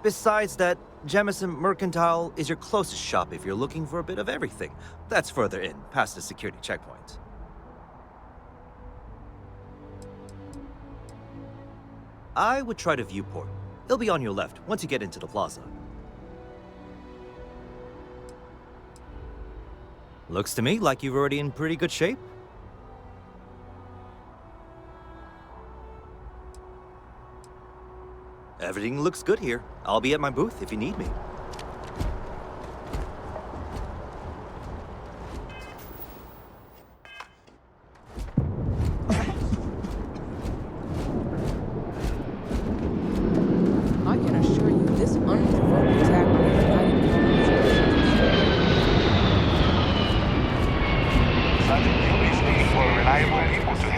Besides that, Jemison Mercantile is your closest shop if you're looking for a bit of everything. That's further in, past the security checkpoint. I would try the viewport. It'll be on your left once you get into the plaza. Looks to me like you're already in pretty good shape. Everything looks good here. I'll be at my booth if you need me.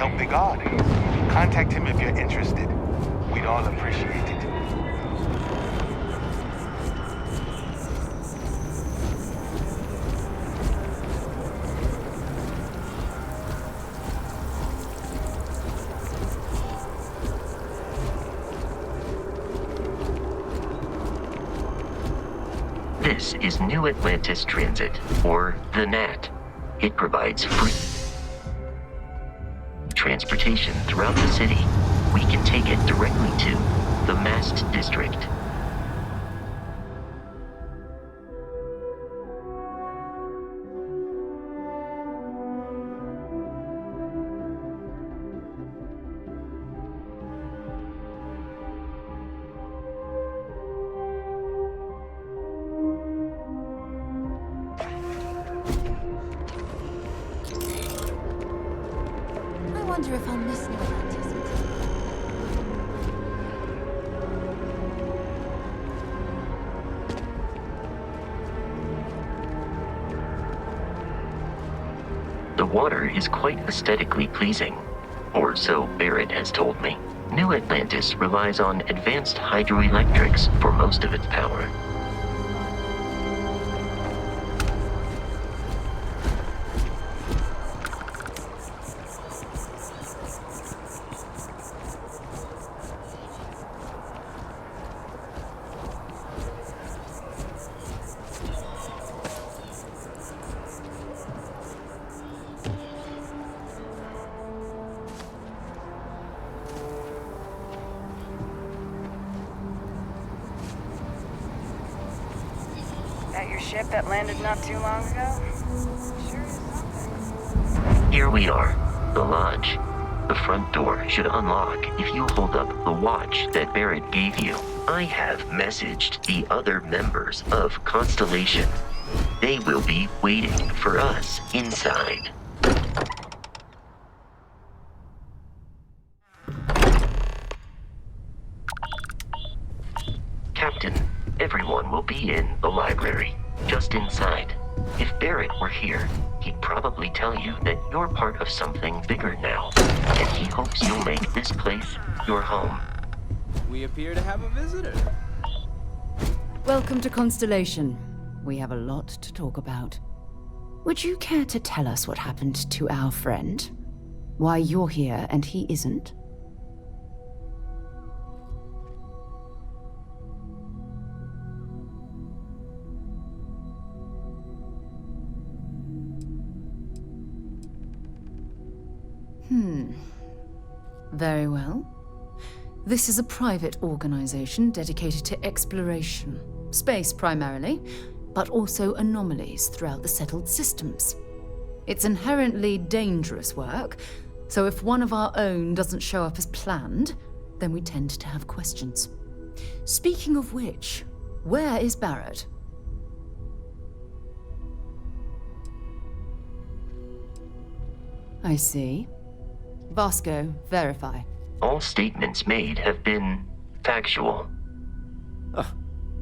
help the god. Contact him if you're interested. We'd all appreciate it. This is New Atlantis Transit, or the NAT. It provides free transportation throughout the city. We can take it directly to the Mast District. I wonder if I'll miss New Atlantis. The water is quite aesthetically pleasing, or so Barrett has told me. New Atlantis relies on advanced hydroelectrics for most of its power. That your ship that landed not too long ago? Sure is something. Here we are, the lodge. The front door should unlock if you hold up the watch that Barrett gave you. I have messaged the other members of Constellation. They will be waiting for us inside. Captain, everyone will be in the library, just inside. If Barrett were here, he'd probably tell you that you're part of something bigger now, and he hopes you'll make this place your home. We appear to have a visitor. Welcome to Constellation. We have a lot to talk about. Would you care to tell us what happened to our friend? Why you're here and he isn't? Very well. This is a private organization dedicated to exploration. Space primarily, but also anomalies throughout the settled systems. It's inherently dangerous work, so if one of our own doesn't show up as planned, then we tend to have questions. Speaking of which, where is Barrett? I see. Vasco, verify. All statements made have been factual.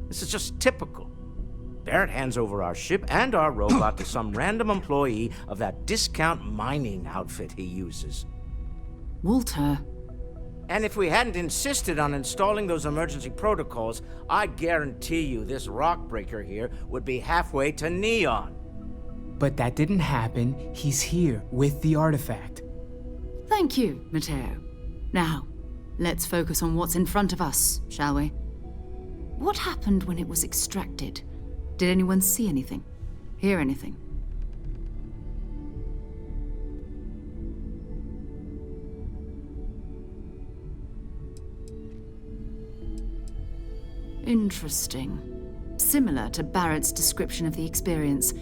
This is just typical. Barrett hands over our ship and our robot to some random employee of that discount mining outfit he uses. Walter. And if we hadn't insisted on installing those emergency protocols, I guarantee you this rock breaker here would be halfway to Neon. But that didn't happen. He's here with the artifact. Thank you, Matteo. Now, let's focus on what's in front of us, shall we? What happened when it was extracted? Did anyone see anything? Hear anything? Interesting. Similar to Barrett's description of the experience,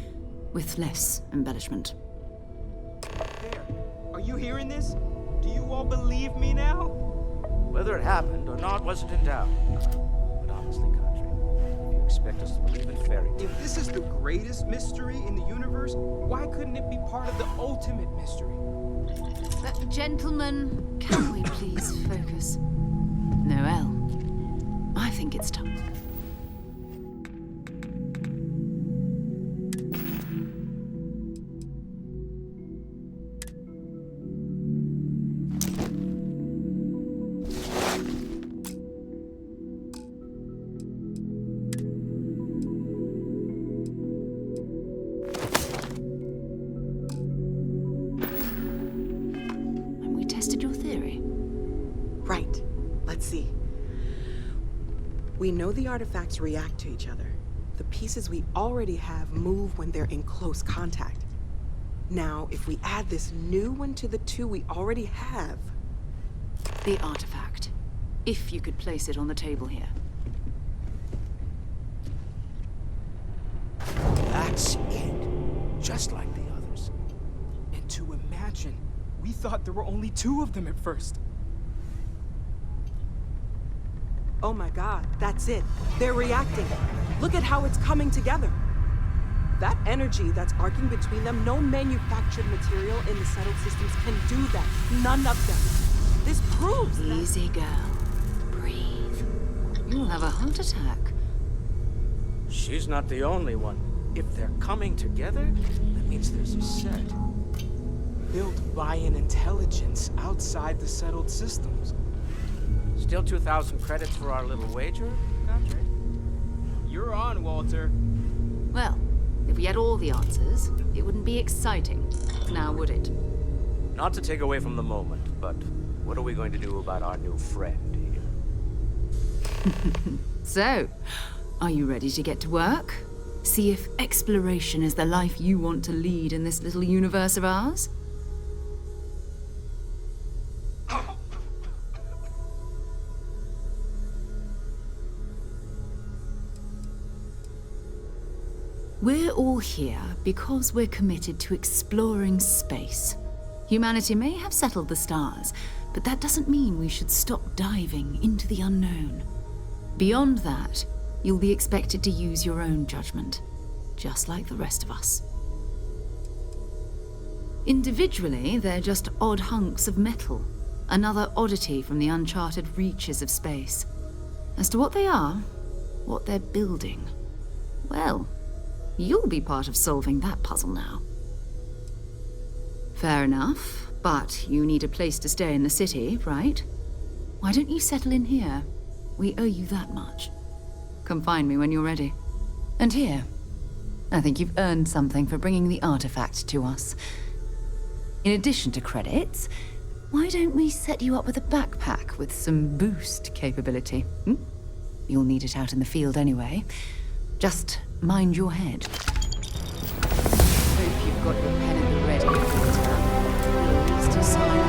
with less embellishment. There. Are you hearing this? Do you all believe me now? Whether it happened or not wasn't in doubt. But honestly, Country, if you expect us to believe in fairy tales... If this is the greatest mystery in the universe, why couldn't it be part of the ultimate mystery? Gentlemen, can we please focus? Noel, I think it's time. see. We know the artifacts react to each other. The pieces we already have move when they're in close contact. Now, if we add this new one to the two we already have... The artifact. If you could place it on the table here. That's it. Just like the others. And to imagine, we thought there were only 2 of them at first. Oh my god, that's it. They're reacting. Look at how it's coming together. That energy that's arcing between them, no manufactured material in the settled systems can do that. None of them. This proves that... Easy, girl. Breathe. You'll have a heart attack. She's not the only one. If they're coming together, that means there's a set. Built by an intelligence outside the settled systems. Still 2,000 credits for our little wager, Country? You're on, Walter. Well, if we had all the answers, it wouldn't be exciting. Now, would it? Not to take away from the moment, but what are we going to do about our new friend here? So, are you ready to get to work? See if exploration is the life you want to lead in this little universe of ours? We're all here because we're committed to exploring space. Humanity may have settled the stars, but that doesn't mean we should stop diving into the unknown. Beyond that, you'll be expected to use your own judgment, just like the rest of us. Individually, they're just odd hunks of metal, another oddity from the uncharted reaches of space. As to what they are, what they're building, well, you'll be part of solving that puzzle now. Fair enough, but you need a place to stay in the city, right? Why don't you settle in here? We owe you that much. Come find me when you're ready. And here, I think you've earned something for bringing the artifact to us. In addition to credits, why don't we set you up with a backpack with some boost capability? You'll need it out in the field anyway. Just mind your head. Hope you've got your pen at the ready, Peter. Please to sign.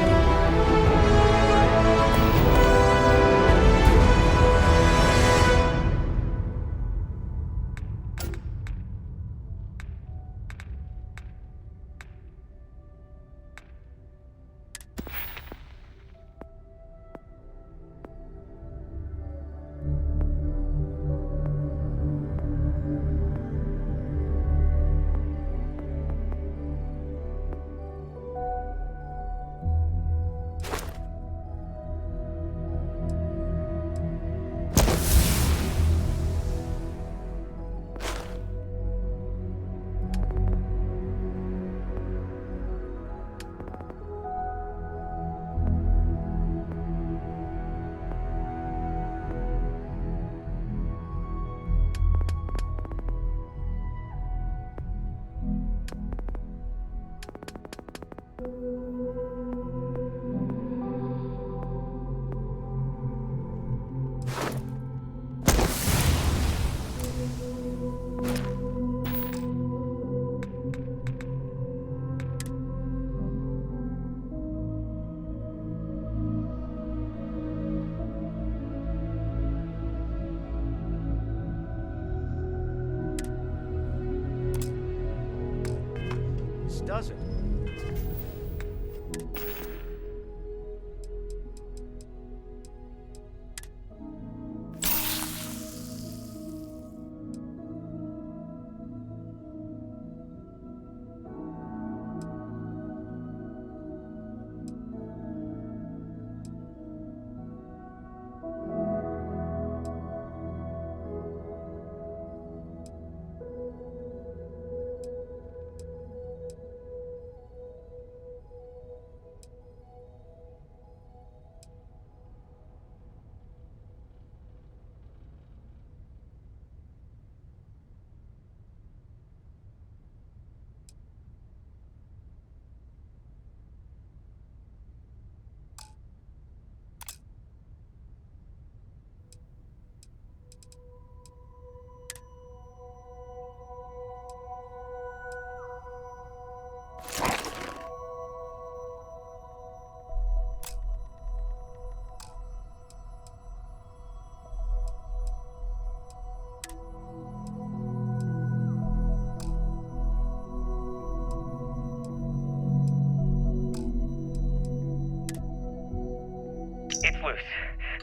loose.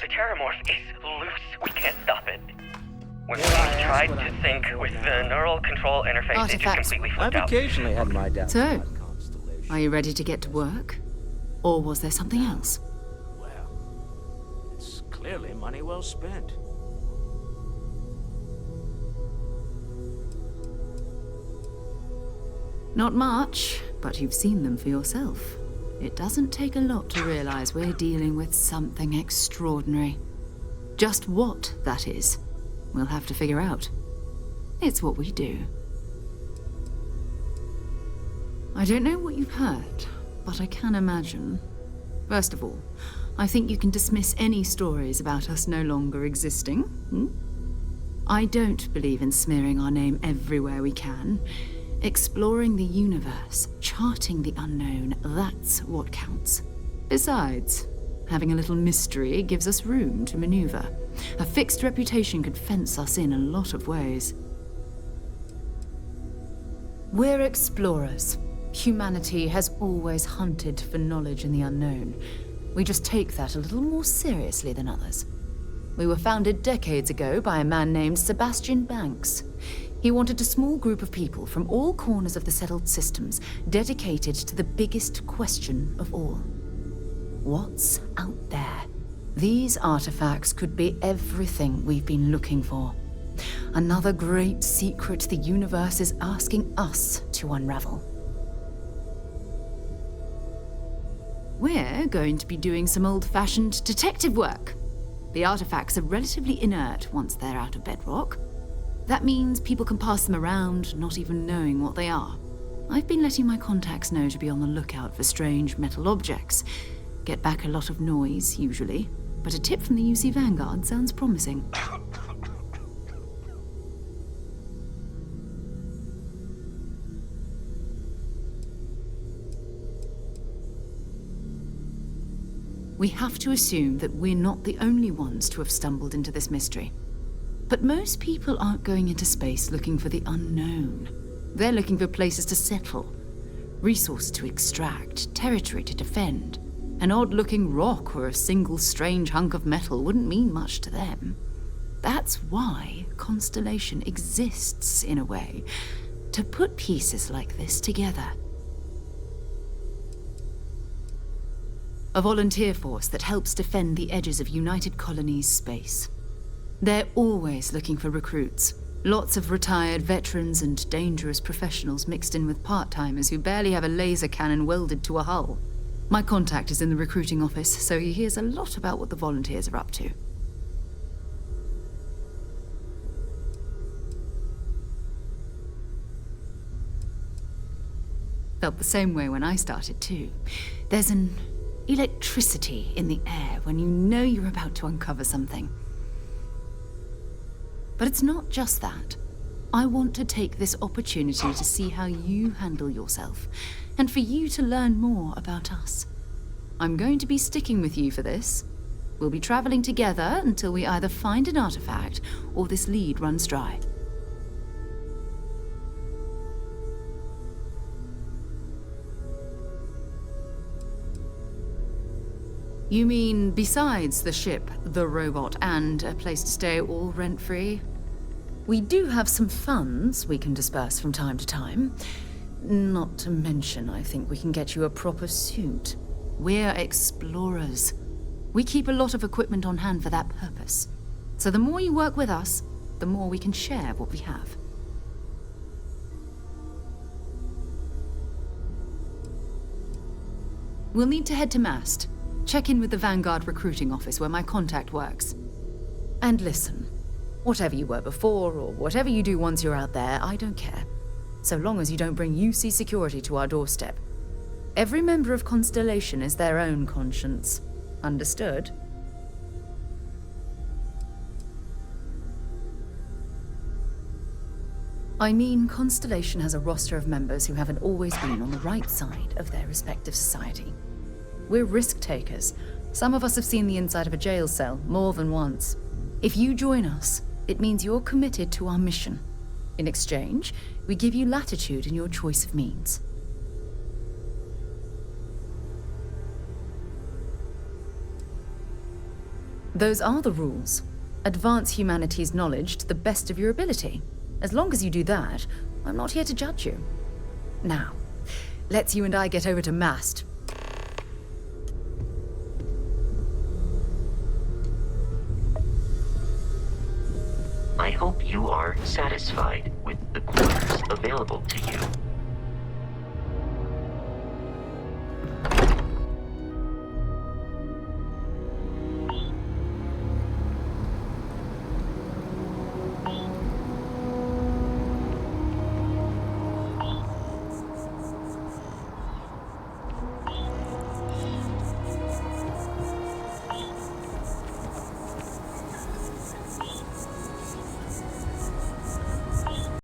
The terramorph is loose. We can't stop it. When we tried to sync with the neural control interface, it just completely flipped out. I've occasionally had my doubts. So, are you ready to get to work? Or was there something else? Well, it's clearly money well spent. Not much, but you've seen them for yourself. It doesn't take a lot to realize we're dealing with something extraordinary. Just what that is, we'll have to figure out. It's what we do. I don't know what you've heard, but I can imagine. First of all, I think you can dismiss any stories about us no longer existing. I don't believe in smearing our name everywhere we can. Exploring the universe, charting the unknown, that's what counts. Besides, having a little mystery gives us room to maneuver. A fixed reputation could fence us in a lot of ways. We're explorers. Humanity has always hunted for knowledge in the unknown. We just take that a little more seriously than others. We were founded decades ago by a man named Sebastian Banks. He wanted a small group of people from all corners of the settled systems dedicated to the biggest question of all. What's out there? These artifacts could be everything we've been looking for. Another great secret the universe is asking us to unravel. We're going to be doing some old-fashioned detective work. The artifacts are relatively inert once they're out of bedrock. That means people can pass them around, not even knowing what they are. I've been letting my contacts know to be on the lookout for strange metal objects. Get back a lot of noise, usually, but a tip from the UC Vanguard sounds promising. We have to assume that we're not the only ones to have stumbled into this mystery. But most people aren't going into space looking for the unknown. They're looking for places to settle, resources to extract, territory to defend. An odd-looking rock or a single strange hunk of metal wouldn't mean much to them. That's why Constellation exists, in a way, to put pieces like this together. A volunteer force that helps defend the edges of United Colonies space. They're always looking for recruits. Lots of retired veterans and dangerous professionals mixed in with part-timers who barely have a laser cannon welded to a hull. My contact is in the recruiting office, so he hears a lot about what the volunteers are up to. Felt the same way when I started too. There's an electricity in the air when you know you're about to uncover something. But it's not just that. I want to take this opportunity to see how you handle yourself, and for you to learn more about us. I'm going to be sticking with you for this. We'll be traveling together until we either find an artifact or this lead runs dry. You mean besides the ship, the robot, and a place to stay all rent-free? We do have some funds we can disperse from time to time. Not to mention, I think we can get you a proper suit. We're explorers. We keep a lot of equipment on hand for that purpose. So the more you work with us, the more we can share what we have. We'll need to head to Mast. Check in with the Vanguard recruiting office where my contact works. And listen, whatever you were before or whatever you do once you're out there, I don't care. So long as you don't bring UC security to our doorstep. Every member of Constellation is their own conscience. Understood? I mean, Constellation has a roster of members who haven't always been on the right side of their respective society. We're risk takers. Some of us have seen the inside of a jail cell more than once. If you join us, it means you're committed to our mission. In exchange, we give you latitude in your choice of means. Those are the rules. Advance humanity's knowledge to the best of your ability. As long as you do that, I'm not here to judge you. Now, let's you and I get over to Mast. I hope you are satisfied with the quarters available to you.